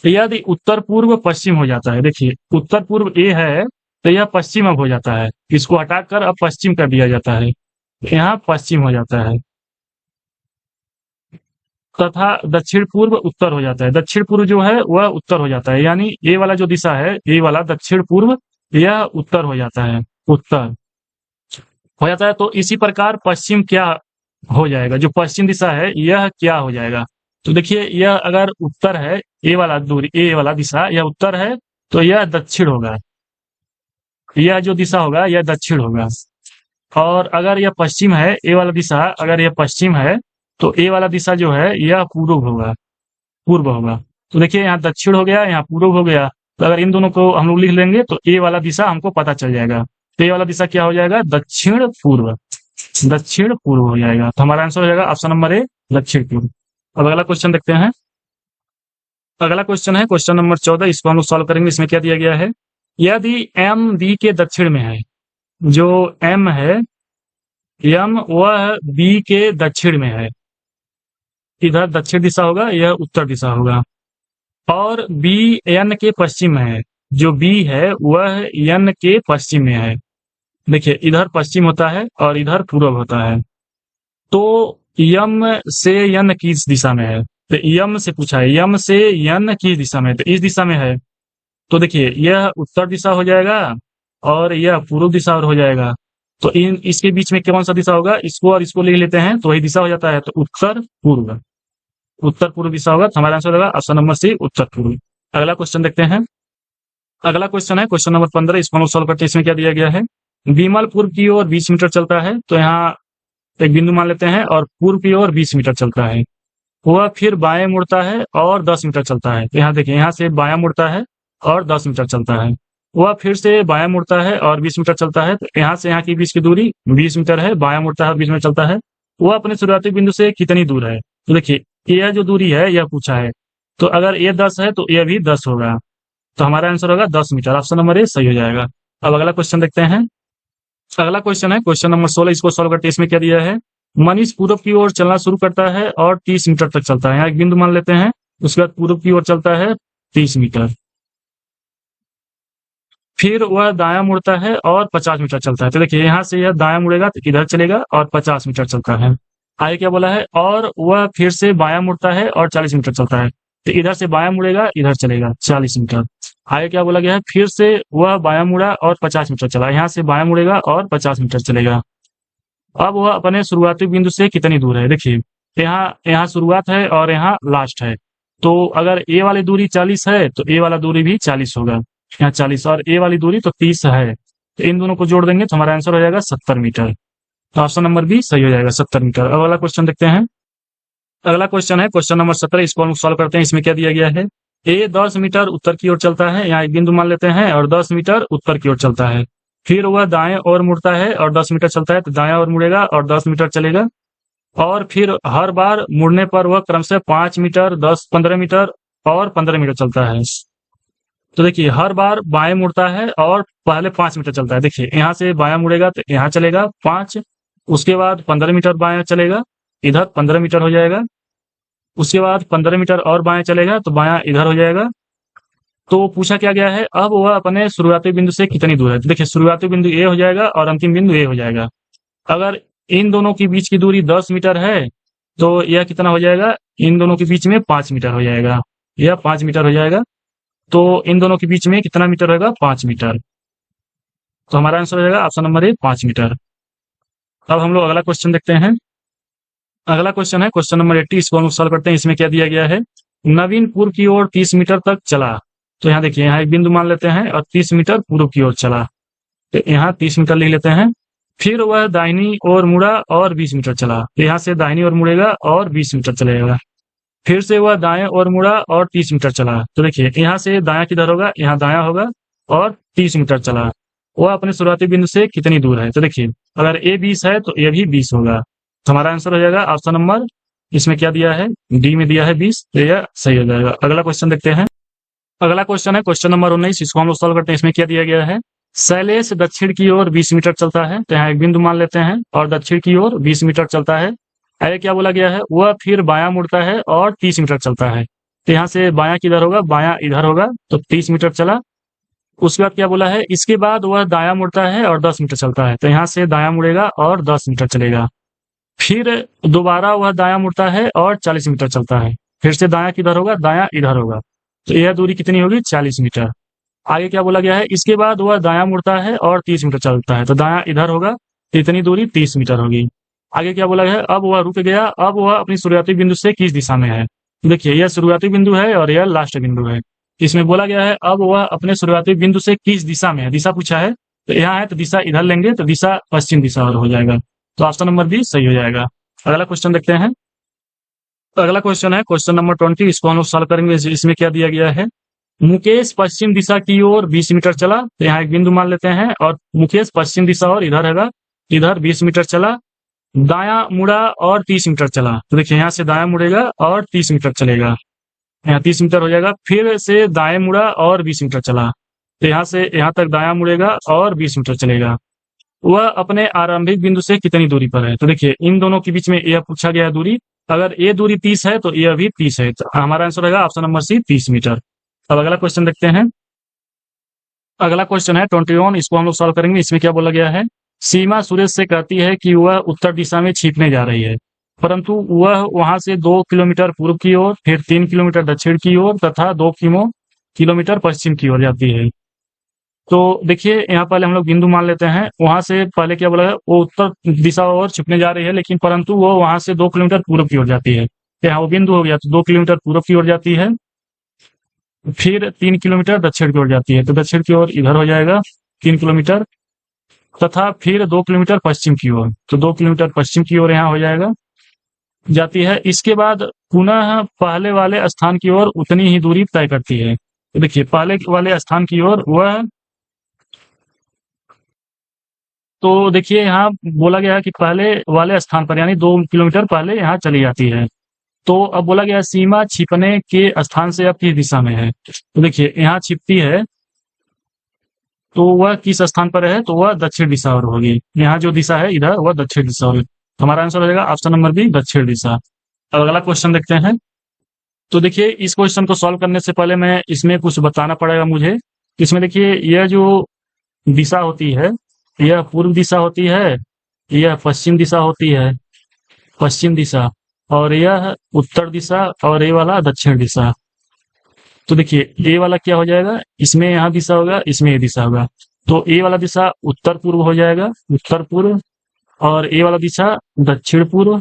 [SPEAKER 1] यदि उत्तर पूर्व पश्चिम हो जाता है, देखिए उत्तर पूर्व ए है तो यह पश्चिम अब हो जाता है, इसको हटाकर अब पश्चिम कर दिया जाता है, यहाँ पश्चिम हो जाता है, तथा दक्षिण पूर्व उत्तर हो जाता है, दक्षिण पूर्व जो है वह उत्तर हो जाता है, यानी ए वाला जो दिशा है, ए वाला दक्षिण पूर्व, यह उत्तर हो जाता है, उत्तर हो जाता है। तो इसी प्रकार पश्चिम क्या हो जाएगा? जो पश्चिम दिशा है यह क्या हो जाएगा? तो देखिए यह अगर उत्तर है, ए वाला दूरी, ए वाला दिशा यह उत्तर है, तो यह दक्षिण होगा, यह जो दिशा होगा यह दक्षिण होगा। और अगर यह पश्चिम है, ए वाला दिशा अगर यह पश्चिम है तो ए वाला दिशा जो है यह पूर्व होगा, पूर्व होगा। तो देखिए यहाँ दक्षिण हो गया, यहाँ पूर्व हो गया, तो अगर इन दोनों को हम लोग लिख लेंगे तो ए वाला दिशा हमको पता चल जाएगा, तो ए वाला दिशा क्या हो जाएगा? दक्षिण पूर्व, दक्षिण पूर्व हो जाएगा। तो हमारा आंसर हो जाएगा ऑप्शन नंबर ए, दक्षिण पूर्व। अब अगला क्वेश्चन देखते हैं। अगला क्वेश्चन है क्वेश्चन नंबर 14, इसको हम लोग सॉल्व करेंगे। इसमें क्या दिया गया है? यदि एम बी के दक्षिण में है, जो एम है, एम वह बी के दक्षिण में है, इधर दक्षिण दिशा होगा, यह उत्तर दिशा होगा, और बी एन के पश्चिम में है, जो बी है वह एन के पश्चिम में है। देखिए इधर पश्चिम होता है और इधर पूर्व होता है, तो यम से यन किस दिशा में है? तो यम से पूछा है, यम से यन किस दिशा में है? तो इस दिशा में है, तो देखिए यह उत्तर दिशा हो जाएगा और यह पूर्व दिशा और हो जाएगा, तो इसके बीच में कौन सा दिशा होगा? इसको और इसको ले लेते हैं तो वही दिशा हो जाता है, तो उत्तर पूर्व, उत्तर पूर्व दिशा होगा। तो हमारा आंसर होगा ऑप्शन नंबर सी, उत्तर पूर्व। अगला क्वेश्चन देखते हैं। अगला क्वेश्चन है क्वेश्चन नंबर 15, इसको हम सॉल्व करते हैं। इसमें क्या दिया गया है? विमल पूर्व की ओर 20 मीटर चलता है, तो यहाँ एक बिंदु मान लेते हैं, और पूर्व की ओर 20 मीटर चलता है, वह फिर बाएं मुड़ता है और 10 मीटर चलता है। तो यहाँ देखिए यहाँ से बायां मुड़ता है और 10 मीटर चलता है, वह फिर से बायां मुड़ता है और 20 मीटर चलता है, तो यहाँ से यहाँ की बीच की दूरी 20 मीटर है, बायां मुड़ता है 20 मीटर चलता है, वह अपने शुरुआती बिंदु से कितनी दूर है? तो देखिए यह जो दूरी है यह पूछा है, तो अगर ये 10 है तो यह भी 10 होगा, तो हमारा आंसर होगा 10 मीटर, ऑप्शन नंबर ए सही हो जाएगा। अब अगला क्वेश्चन देखते हैं। अगला क्वेश्चन है क्वेश्चन नंबर 16, इसको सॉल्व करते हैं। इसमें क्या दिया है? मनीष पूर्व की ओर चलना शुरू करता है और 30 मीटर तक चलता है, यहाँ एक बिंदु मान लेते हैं, उसके बाद पूर्व की ओर चलता है 30 मीटर। फिर वह दायां मुड़ता है और 50 मीटर चलता है। तो देखिए यहाँ से यह दायां मुड़ेगा तो इधर चलेगा और 50 मीटर चलता है। आगे क्या बोला है, और वह फिर से बायां मुड़ता है और 40 मीटर चलता है। तो इधर से बायां मुड़ेगा, इधर चलेगा 40 मीटर। आगे क्या बोला गया है, फिर से वह बायां मुड़ा और 50 मीटर चला। यहाँ से बायां मुड़ेगा और 50 मीटर चलेगा। अब वह अपने शुरुआती बिंदु से कितनी दूर है, देखिए यहाँ यहाँ शुरुआत है और यहाँ लास्ट है। तो अगर ए वाली दूरी 40 है तो ए वाला दूरी भी 40 होगा। यहाँ 40 और ए वाली दूरी तो 30 है। तो इन दोनों को जोड़ देंगे तो हमारा आंसर हो जाएगा 70 मीटर। तो ऑप्शन नंबर बी सही हो जाएगा, 70 मीटर। अब अगला क्वेश्चन देखते हैं। अगला क्वेश्चन है क्वेश्चन नंबर 17। इसको हम सॉल्व करते हैं। इसमें क्या दिया गया है, ए 10 मीटर उत्तर की ओर चलता है, यहाँ एक बिंदु मान लेते हैं, और 10 मीटर उत्तर की ओर चलता है। फिर वह दाएं ओर मुड़ता है और 10 मीटर चलता है, तो दायां ओर मुड़ेगा और 10 मीटर चलेगा। और फिर हर बार मुड़ने पर वह क्रमशः 5 मीटर, 10, 15 मीटर और 15 मीटर चलता है। तो देखिए हर बार बाएं मुड़ता है और पहले 5 मीटर चलता है। देखिए यहाँ से बायां मुड़ेगा तो यहाँ चलेगा 5, उसके बाद 15 मीटर बायां चलेगा, इधर 15 मीटर हो जाएगा। उसके बाद 15 मीटर और बाएं चलेगा तो बायां इधर हो जाएगा। तो पूछा क्या गया है, अब वह अपने शुरुआती बिंदु से कितनी दूर है। तो देखिए शुरुआती बिंदु ए हो जाएगा और अंतिम बिंदु ए हो जाएगा। अगर इन दोनों के बीच की दूरी 10 मीटर है तो यह कितना हो जाएगा, इन दोनों के बीच में 5 मीटर हो जाएगा, यह 5 मीटर हो जाएगा। तो इन दोनों के बीच में कितना मीटर होगा, 5 मीटर। तो हमारा आंसर हो जाएगा ऑप्शन नंबर ए, 5 मीटर। अब हम लोग अगला क्वेश्चन देखते हैं। अगला क्वेश्चन है क्वेश्चन नंबर 80। इसको हम लोग सॉल्व करते हैं। इसमें क्या दिया गया है, नवीन पूर्व की ओर 30 मीटर तक चला। तो यहाँ देखिए यहाँ एक बिंदु मान लेते हैं और 30 मीटर पूर्व की ओर चला। तो यहाँ 30 मीटर लिख लेते हैं। फिर वह दाहिनी ओर मुड़ा और 20 मीटर चला। तो यहाँ से दाहिनी ओर मुड़ेगा और 20 मीटर चलेगा। फिर से वह दाएं ओर मुड़ा और 30 मीटर चला। तो देखिए यहाँ से दायां किधर होगा, यहाँ दायां होगा और 30 मीटर चला। वह अपने शुरुआती बिंदु से कितनी दूर है। तो देखिए अगर ए 20 है तो ए भी 20 होगा। तो हमारा आंसर हो जाएगा ऑप्शन नंबर, इसमें क्या दिया है, डी में दिया है 20, तो यह सही हो जाएगा। अगला क्वेश्चन देखते हैं। अगला क्वेश्चन है क्वेश्चन नंबर 19। इसको हम लोग सॉल्व करते हैं। इसमें क्या दिया गया है, शैलेश दक्षिण की ओर 20 मीटर चलता है। तो यहाँ एक बिंदु मान लेते हैं और दक्षिण की ओर 20 मीटर चलता है। आगे क्या बोला गया है, वह फिर बायां मुड़ता है और 30 मीटर चलता है। तो यहाँ से बायां किधर होगा, बायां इधर होगा, तो 30 मीटर चला। उसके बाद क्या बोला है, इसके बाद वह दायां मुड़ता है और 10 मीटर चलता है। तो यहाँ से दायां मुड़ेगा और 10 मीटर चलेगा। फिर दोबारा वह दायां मुड़ता है और 40 मीटर चलता है। फिर से दायां किधर होगा, दायां इधर होगा। तो यह दूरी कितनी होगी, 40 मीटर। आगे क्या बोला गया है, इसके बाद वह दायां मुड़ता है और 30 मीटर चलता है। तो दायां इधर होगा, तो इतनी दूरी 30 मीटर होगी। आगे क्या बोला गया है, अब वह रुक गया, अब वह अपनी शुरुआती बिंदु से किस दिशा में है। देखिए यह शुरुआती बिंदु है और यह लास्ट बिंदु है। इसमें बोला गया है अब वह अपने शुरुआती बिंदु से किस दिशा में है, दिशा पूछा है। तो यहाँ है तो दिशा इधर लेंगे, तो दिशा पश्चिम दिशा और हो जाएगा। तो ऑप्शन नंबर बी सही हो जाएगा। अगला क्वेश्चन देखते हैं। अगला क्वेश्चन है क्वेश्चन नंबर 20। इसको हम लोग सॉल्व करेंगे। इसमें क्या दिया गया है, मुकेश पश्चिम दिशा की ओर 20 मीटर चला। तो यहाँ एक बिंदु मान लेते हैं और मुकेश पश्चिम दिशा और इधर है, इधर 20 मीटर चला। दायां मुड़ा और 30 मीटर चला। तो देखिए यहाँ से दायां मुड़ेगा और 30 मीटर चलेगा, यहाँ 30 मीटर हो जाएगा। फिर से दाएं मुड़ा और 20 मीटर चला। तो यहाँ से यहाँ तक दायां मुड़ेगा और 20 मीटर चलेगा। वह अपने आरंभिक बिंदु से कितनी दूरी पर है। तो देखिए इन दोनों के बीच में यह पूछा गया दूरी, अगर ये दूरी 30 है तो यह भी 30 है। तो हमारा आंसर रहेगा ऑप्शन नंबर सी, 30 मीटर। अब अगला क्वेश्चन देखते हैं। अगला क्वेश्चन है 21। इसको हम लोग सॉल्व करेंगे। इसमें क्या बोला गया है, सीमा सुरेश से कहती है कि वह उत्तर दिशा में छिपने जा रही है, परंतु वह वहां से 2 किलोमीटर पूर्व की ओर, फिर 3 किलोमीटर दक्षिण की ओर तथा 2 किलोमीटर पश्चिम की ओर जाती है। तो देखिए यहाँ पहले हम लोग बिंदु मान लेते हैं। वहां से पहले क्या बोला है, वो उत्तर दिशा और छिपने जा रही है, लेकिन परंतु वो वहां से 2 किलोमीटर पूर्व की ओर जाती है। यहाँ वो बिंदु हो गया, तो 2 किलोमीटर पूर्व की ओर जाती है, फिर 3 किलोमीटर दक्षिण की ओर जाती है। तो दक्षिण की ओर इधर हो जाएगा 3 किलोमीटर, तथा फिर 2 किलोमीटर पश्चिम की ओर। तो 2 किलोमीटर पश्चिम की ओर यहाँ हो जाएगा, जाती है। इसके बाद पुनः पहले वाले स्थान की ओर उतनी ही दूरी तय करती है। तो देखिए पहले वाले स्थान की ओर वह, तो देखिए यहाँ बोला गया कि पहले वाले स्थान पर यानी 2 किलोमीटर पहले यहाँ चली जाती है। तो अब बोला गया सीमा छिपने के स्थान से अब किस दिशा में है। तो देखिए यहाँ छिपती है तो वह किस स्थान पर है, तो वह दक्षिण दिशा और होगी। यहाँ जो दिशा है इधर, वह दक्षिण दिशा होगी। हमारा आंसर हो जाएगा ऑप्शन नंबर बी, दक्षिण दिशा। अब अगला क्वेश्चन देखते हैं। तो देखिए इस क्वेश्चन को सॉल्व करने से पहले मैं इसमें कुछ बताना पड़ेगा मुझे। इसमें देखिए यह जो दिशा होती है, यह पूर्व दिशा होती है, यह पश्चिम दिशा होती है, पश्चिम दिशा, और यह उत्तर दिशा, और ये वाला दक्षिण दिशा। तो देखिए ए वाला क्या हो जाएगा, इसमें यहाँ दिशा होगा, इसमें ये दिशा होगा। तो ए वाला दिशा उत्तर पूर्व हो जाएगा, उत्तर पूर्व, और ए वाला दिशा दक्षिण पूर्व,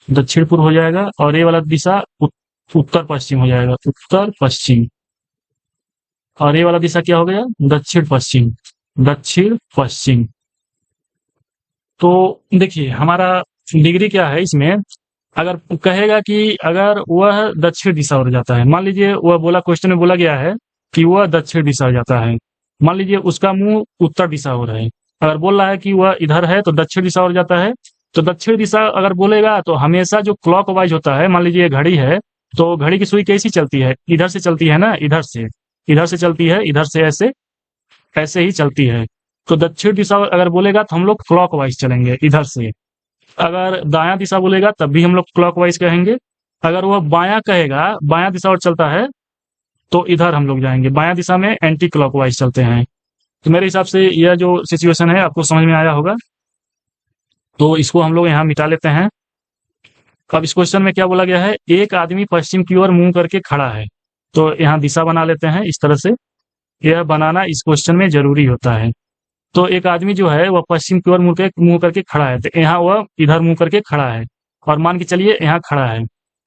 [SPEAKER 1] दक्षिण पूर्व हो जाएगा, और ये वाला दिशा उत्तर पश्चिम हो जाएगा, उत्तर पश्चिम, और ये वाला दिशा क्या हो गया, दक्षिण पश्चिम, दक्षिण पश्चिम। तो देखिए हमारा डिग्री क्या है इसमें, अगर कहेगा कि अगर वह दक्षिण दिशा हो जाता है, मान लीजिए वह बोला, क्वेश्चन में बोला गया है कि वह दक्षिण दिशा हो जाता है, मान लीजिए उसका मुंह उत्तर दिशा हो रहा है, अगर बोल रहा है कि वह इधर है तो दक्षिण दिशा हो जाता है। तो दक्षिण दिशा अगर बोलेगा तो हमेशा जो क्लॉकवाइज होता है, मान लीजिए घड़ी है तो घड़ी की सुई कैसी चलती है, इधर से चलती है ना, इधर से, इधर से चलती है, इधर से ऐसे, ऐसे ही चलती है। तो दक्षिण दिशा अगर बोलेगा तो हम लोग क्लॉकवाइज चलेंगे इधर से। अगर दायां दिशा बोलेगा तब भी हम लोग क्लॉकवाइज कहेंगे। अगर वह बायां कहेगा, बायां दिशा और चलता है, तो इधर हम लोग जाएंगे, बायां दिशा में एंटी क्लॉकवाइज चलते हैं। तो मेरे हिसाब से यह जो सिचुएशन है आपको समझ में आया होगा, तो इसको हम लोग यहाँ मिटा लेते हैं। अब इस क्वेश्चन में क्या बोला गया है, एक आदमी पश्चिम की ओर मुंह करके खड़ा है, तो यहाँ दिशा बना लेते हैं इस तरह से। यह बनाना इस क्वेश्चन में जरूरी होता है। तो एक आदमी जो है वह पश्चिम की ओर मुंह करके खड़ा है, तो यहाँ वह इधर मुंह करके खड़ा है, और मान के चलिए यहाँ खड़ा है।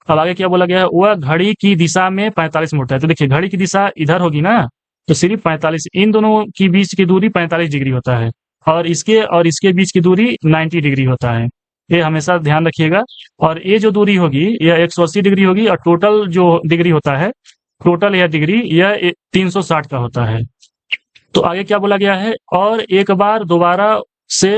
[SPEAKER 1] अब आगे क्या बोला गया है, वह घड़ी की दिशा में 45 मुड़ता है। तो देखिए घड़ी की दिशा इधर होगी ना, तो सिर्फ 45, इन दोनों की बीच की दूरी 45 डिग्री होता है, और इसके बीच की दूरी 90 डिग्री होता है, ये हमेशा ध्यान रखिएगा। और ये जो दूरी होगी यह 180 डिग्री होगी, और टोटल जो डिग्री होता है, टोटल यह डिग्री यह 360 का होता है। तो आगे क्या बोला गया है, और एक बार दोबारा से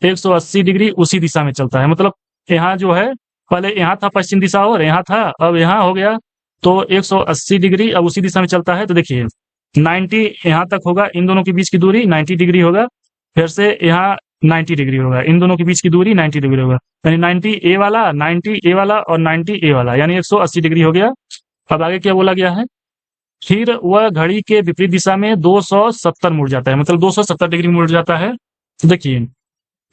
[SPEAKER 1] 180 डिग्री उसी दिशा में चलता है। मतलब यहाँ जो है, पहले यहाँ था पश्चिम दिशा और यहाँ था, अब यहाँ हो गया, तो 180 डिग्री अब उसी दिशा में चलता है। तो देखिए 90 यहाँ तक होगा, इन दोनों के बीच की दूरी 90 डिग्री होगा, फिर से यहाँ 90 डिग्री होगा, इन दोनों के बीच की दूरी 90 डिग्री होगा, यानी 90 ए वाला, 90 ए वाला और 90 ए वाला, यानी 180 डिग्री हो गया। अब आगे क्या बोला गया है, फिर वह घड़ी के विपरीत दिशा में 270 मुड़ जाता है, मतलब 270 डिग्री मुड़ जाता है। तो देखिए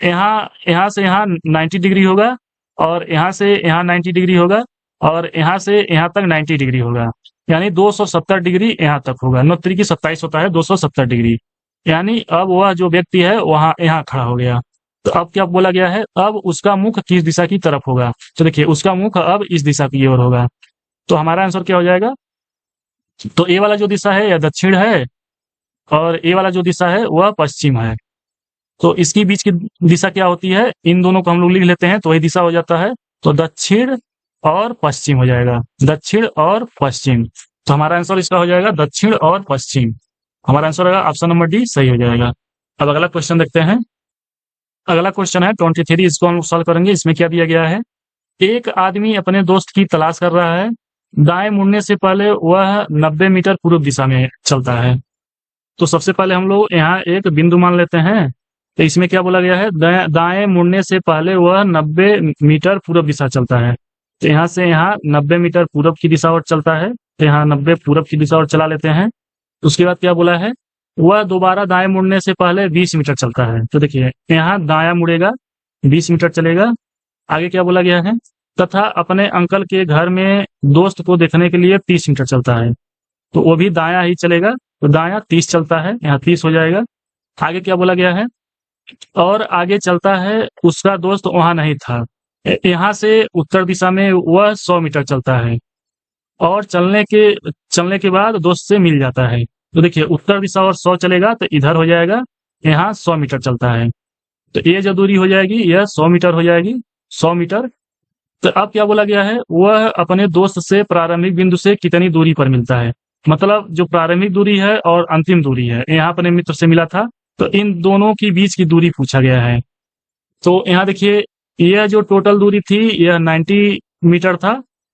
[SPEAKER 1] यहाँ से यहाँ 90 डिग्री होगा, और यहाँ से यहाँ 90 डिग्री होगा, और यहाँ से यहाँ तक 90 डिग्री होगा, यानी 270 डिग्री यहाँ तक होगा। 9 की 27 होता है, 270 डिग्री, यानी अब वह जो व्यक्ति है वहां यहाँ खड़ा हो गया। तो अब क्या बोला गया है, अब उसका मुख किस दिशा की तरफ होगा। तो देखिए उसका मुख अब इस दिशा की ओर होगा। तो हमारा आंसर क्या हो जाएगा, तो ए वाला जो दिशा है यह दक्षिण है, और ए वाला जो दिशा है वह पश्चिम है। तो इसकी बीच की दिशा क्या होती है, इन दोनों को हम लोग लिख लेते हैं, तो वही दिशा हो जाता है। तो दक्षिण और पश्चिम हो जाएगा, दक्षिण और पश्चिम। तो हमारा आंसर इसका हो जाएगा दक्षिण और पश्चिम। हमारा आंसर होगा ऑप्शन नंबर डी, सही हो जाएगा। अब अगला क्वेश्चन देखते हैं। अगला क्वेश्चन है 23, इसको हम लोग सॉल्व करेंगे। इसमें क्या दिया गया है, एक आदमी अपने दोस्त की तलाश कर रहा है, दाएं मुड़ने से पहले वह 90 मीटर पूर्व दिशा में चलता है। तो सबसे पहले हम लोग यहाँ एक बिंदु मान लेते हैं। तो इसमें क्या बोला गया है, दाएं मुड़ने से पहले वह 90 मीटर पूर्व दिशा चलता है। तो यहाँ से यहाँ 90 मीटर पूर्व की दिशा और चलता है, तो यहाँ 90 पूर्व की दिशा और चला लेते हैं। उसके बाद क्या बोला है, वह दोबारा दाएं मुड़ने से पहले 20 मीटर चलता है। तो देखिए यहाँ दायां मुड़ेगा, 20 मीटर चलेगा। आगे क्या बोला गया है, तथा अपने अंकल के घर में दोस्त को देखने के लिए 30 मीटर चलता है। तो वो भी दायां ही चलेगा, तो दायां 30 चलता है, यहाँ 30 हो जाएगा। आगे क्या बोला गया है, और आगे चलता है, उसका दोस्त वहां नहीं था, यहाँ से उत्तर दिशा में वह 100 मीटर चलता है, और चलने के बाद दोस्त से मिल जाता है। तो देखिए उत्तर दिशा और 100 चलेगा, तो इधर हो जाएगा, यहाँ 100 मीटर चलता है, तो ये जो दूरी हो जाएगी यह 100 मीटर हो जाएगी, 100 मीटर। तो अब क्या बोला गया है, वह अपने दोस्त से प्रारंभिक बिंदु से कितनी दूरी पर मिलता है। मतलब जो प्रारंभिक दूरी है और अंतिम दूरी है, यहाँ अपने मित्र से मिला था, तो इन दोनों की बीच की दूरी पूछा गया है। तो यहाँ देखिए यह जो टोटल दूरी थी यह 90 मीटर था।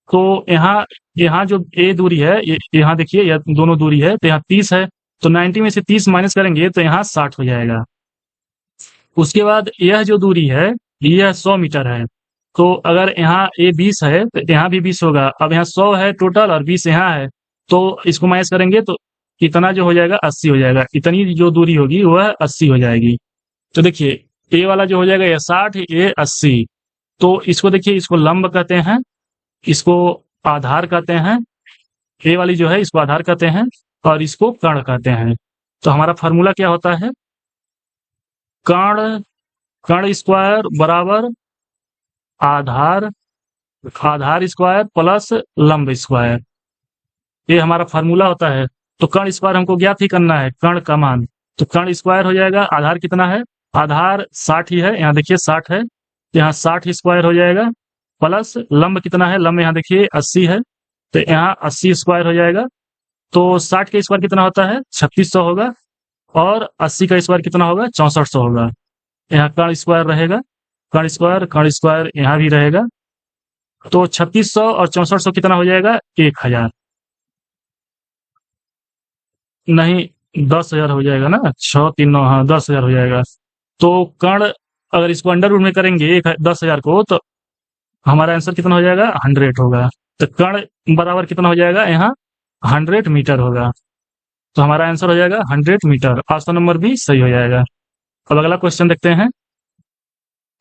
[SPEAKER 1] तो यहाँ जो ए दूरी है, यहाँ देखिए यह दोनों दूरी है, तो यहाँ 30 है, तो 90 में से 30 माइनस करेंगे तो यहाँ 60 हो जाएगा। उसके बाद यह जो दूरी है यह 100 मीटर है, तो अगर यहाँ ये 20 है तो यहाँ भी 20 होगा। अब यहाँ 100 है टोटल और 20 यहाँ है, तो इसको माइनस करेंगे तो इतना जो हो जाएगा 80 हो जाएगा। इतनी जो दूरी होगी वह 80 हो जाएगी। तो देखिए ए वाला जो हो जाएगा ये 60, ये 80। तो इसको देखिए, इसको लंब कहते हैं, इसको आधार कहते हैं। ए वाली जो है इसको आधार कहते हैं और इसको कर्ण कहते हैं। तो हमारा फार्मूला क्या होता है, कर्ण कर्ण स्क्वायर बराबर आधार आधार स्क्वायर प्लस लंब स्क्वायर, ये हमारा फार्मूला होता है। तो कर्ण स्क्वायर हमको ज्ञात ही करना है, कर्ण का मान। तो कर्ण स्क्वायर हो जाएगा, आधार कितना है, आधार 60 ही है, यहाँ देखिए 60 है, यहाँ 60 स्क्वायर हो जाएगा, प्लस लंब कितना है, लंब यहाँ देखिए 80 है, तो यहाँ 80 स्क्वायर हो जाएगा। तो 60 का स्क्वायर कितना होता है, 3600 होगा, और 80 का स्क्वायर कितना होगा, 6400 होगा। यहाँ कर्ण स्क्वायर रहेगा, कर्ण स्क्वायर यहाँ भी रहेगा। तो 3600 और 6400 कितना हो जाएगा, 1000 नहीं 10,000 हो जाएगा ना, 6 3 9, हाँ 10,000 हो जाएगा। तो कर्ण अगर इसको अंडर रूट में करेंगे 10,000 को, तो हमारा आंसर कितना हो जाएगा, 100 होगा। तो कर्ण बराबर कितना हो जाएगा, यहाँ 100 मीटर होगा। तो हमारा आंसर हो जाएगा 100 मीटर। ऑप्शन नंबर बी सही हो जाएगा। अब अगला क्वेश्चन देखते हैं।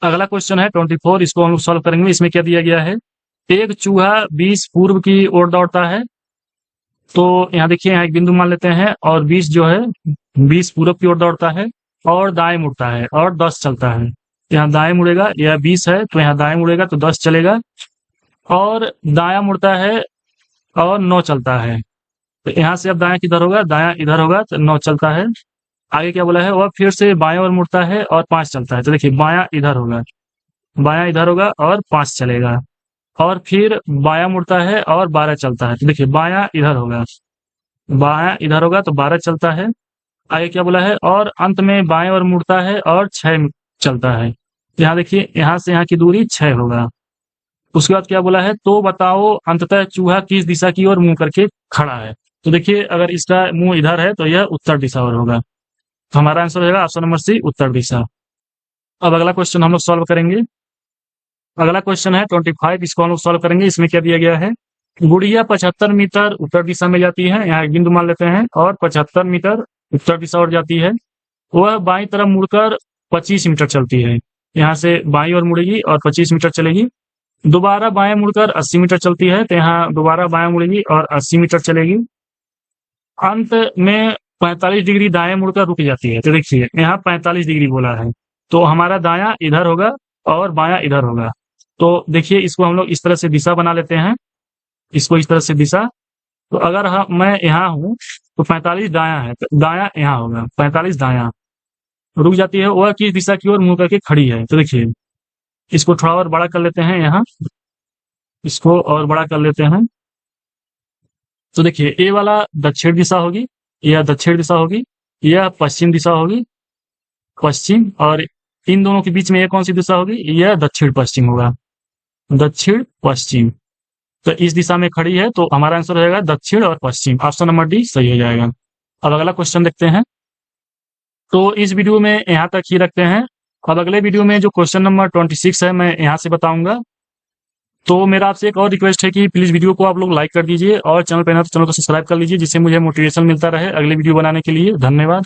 [SPEAKER 1] अगला क्वेश्चन है 24, इसको हम लोग सॉल्व करेंगे। इसमें क्या दिया गया है, एक चूहा 20 पूर्व की ओर दौड़ता है। तो यहाँ देखिए, यहाँ एक बिंदु मान लेते हैं, और 20 जो है 20 पूरब की ओर दौड़ता है और दाएं मुड़ता है और 10 चलता है। यहाँ दाएं मुड़ेगा, यह 20 है तो यहाँ दाएं मुड़ेगा तो 10 चलेगा, और दायां मुड़ता है और 9 चलता है। तो यहाँ से अब दायां किधर होगा, दायां इधर होगा, तो 9 चलता है। आगे क्या बोला है, वह फिर से बाएं ओर मुड़ता है और 5 चलता है। तो देखिए बायां इधर होगा, बायां इधर होगा और 5 चलेगा, और फिर बायां मुड़ता है और 12 चलता है। तो देखिए बायां इधर होगा, बायां इधर होगा तो 12 चलता है। आगे क्या बोला है, और अंत में बाएं ओर मुड़ता है और 6 चलता है। यहाँ देखिए, यहाँ से यहाँ की दूरी 6 होगा। उसके बाद क्या बोला है, तो बताओ अंततः चूहा किस दिशा की ओर मुंह करके खड़ा है। तो देखिए अगर इसका मुंह इधर है तो यह उत्तर दिशा ओर होगा। तो हमारा आंसर होगा ऑप्शन नंबर सी, उत्तर दिशा। अब अगला क्वेश्चन हम लोग सॉल्व करेंगे। अगला क्वेश्चन है 25, इसको हम लोग सॉल्व करेंगे। इसमें क्या दिया गया है, गुड़िया 75 मीटर उत्तर दिशा में जाती है, यहाँ एक बिंदु मान लेते हैं, और 75 मीटर उत्तर दिशा ओर जाती है। वह बाईं तरफ मुड़कर 25 मीटर चलती है। यहाँ से बाईं ओर मुड़ेगी और 25 मीटर चलेगी। दोबारा बाएं मुड़कर 80 मीटर चलती है, तो यहाँ दोबारा बाएं मुड़ेगी और 80 मीटर चलेगी। अंत में 45 डिग्री दाएं मुड़कर रुक जाती है। तो देखिए यहाँ 45 डिग्री बोला है, तो हमारा दायां इधर होगा और बायां इधर होगा। तो देखिए इसको हम लोग इस तरह से दिशा बना लेते हैं, इसको इस तरह से दिशा। तो अगर मैं यहाँ हूँ तो 45 दायां है, तो दायां यहाँ होगा, 45 दायां रुक जाती है, वह किस दिशा की ओर मुंह करके खड़ी है। तो देखिए इसको थोड़ा और बड़ा कर लेते हैं, यहाँ इसको और बड़ा कर लेते हैं। तो देखिए ए वाला दक्षिण दिशा होगी, यह दक्षिण दिशा होगी, यह पश्चिम दिशा होगी, पश्चिम, और इन दोनों के बीच में यह कौन सी दिशा होगी, यह दक्षिण पश्चिम होगा, दक्षिण पश्चिम। तो इस दिशा में खड़ी है, तो हमारा आंसर हो जाएगा दक्षिण और पश्चिम। ऑप्शन नंबर डी सही हो जाएगा। अब अगला क्वेश्चन देखते हैं। तो इस वीडियो में यहाँ तक ही रखते हैं। अब अगले वीडियो में जो क्वेश्चन नंबर 26 है मैं यहाँ से बताऊंगा। तो मेरा आपसे एक और रिक्वेस्ट है कि प्लीज वीडियो को आप लोग लाइक कर दीजिए, और चैनल पर ना तो चैनल को सब्सक्राइब कर लीजिए, जिससे मुझे मोटिवेशन मिलता रहे अगले वीडियो बनाने के लिए। धन्यवाद।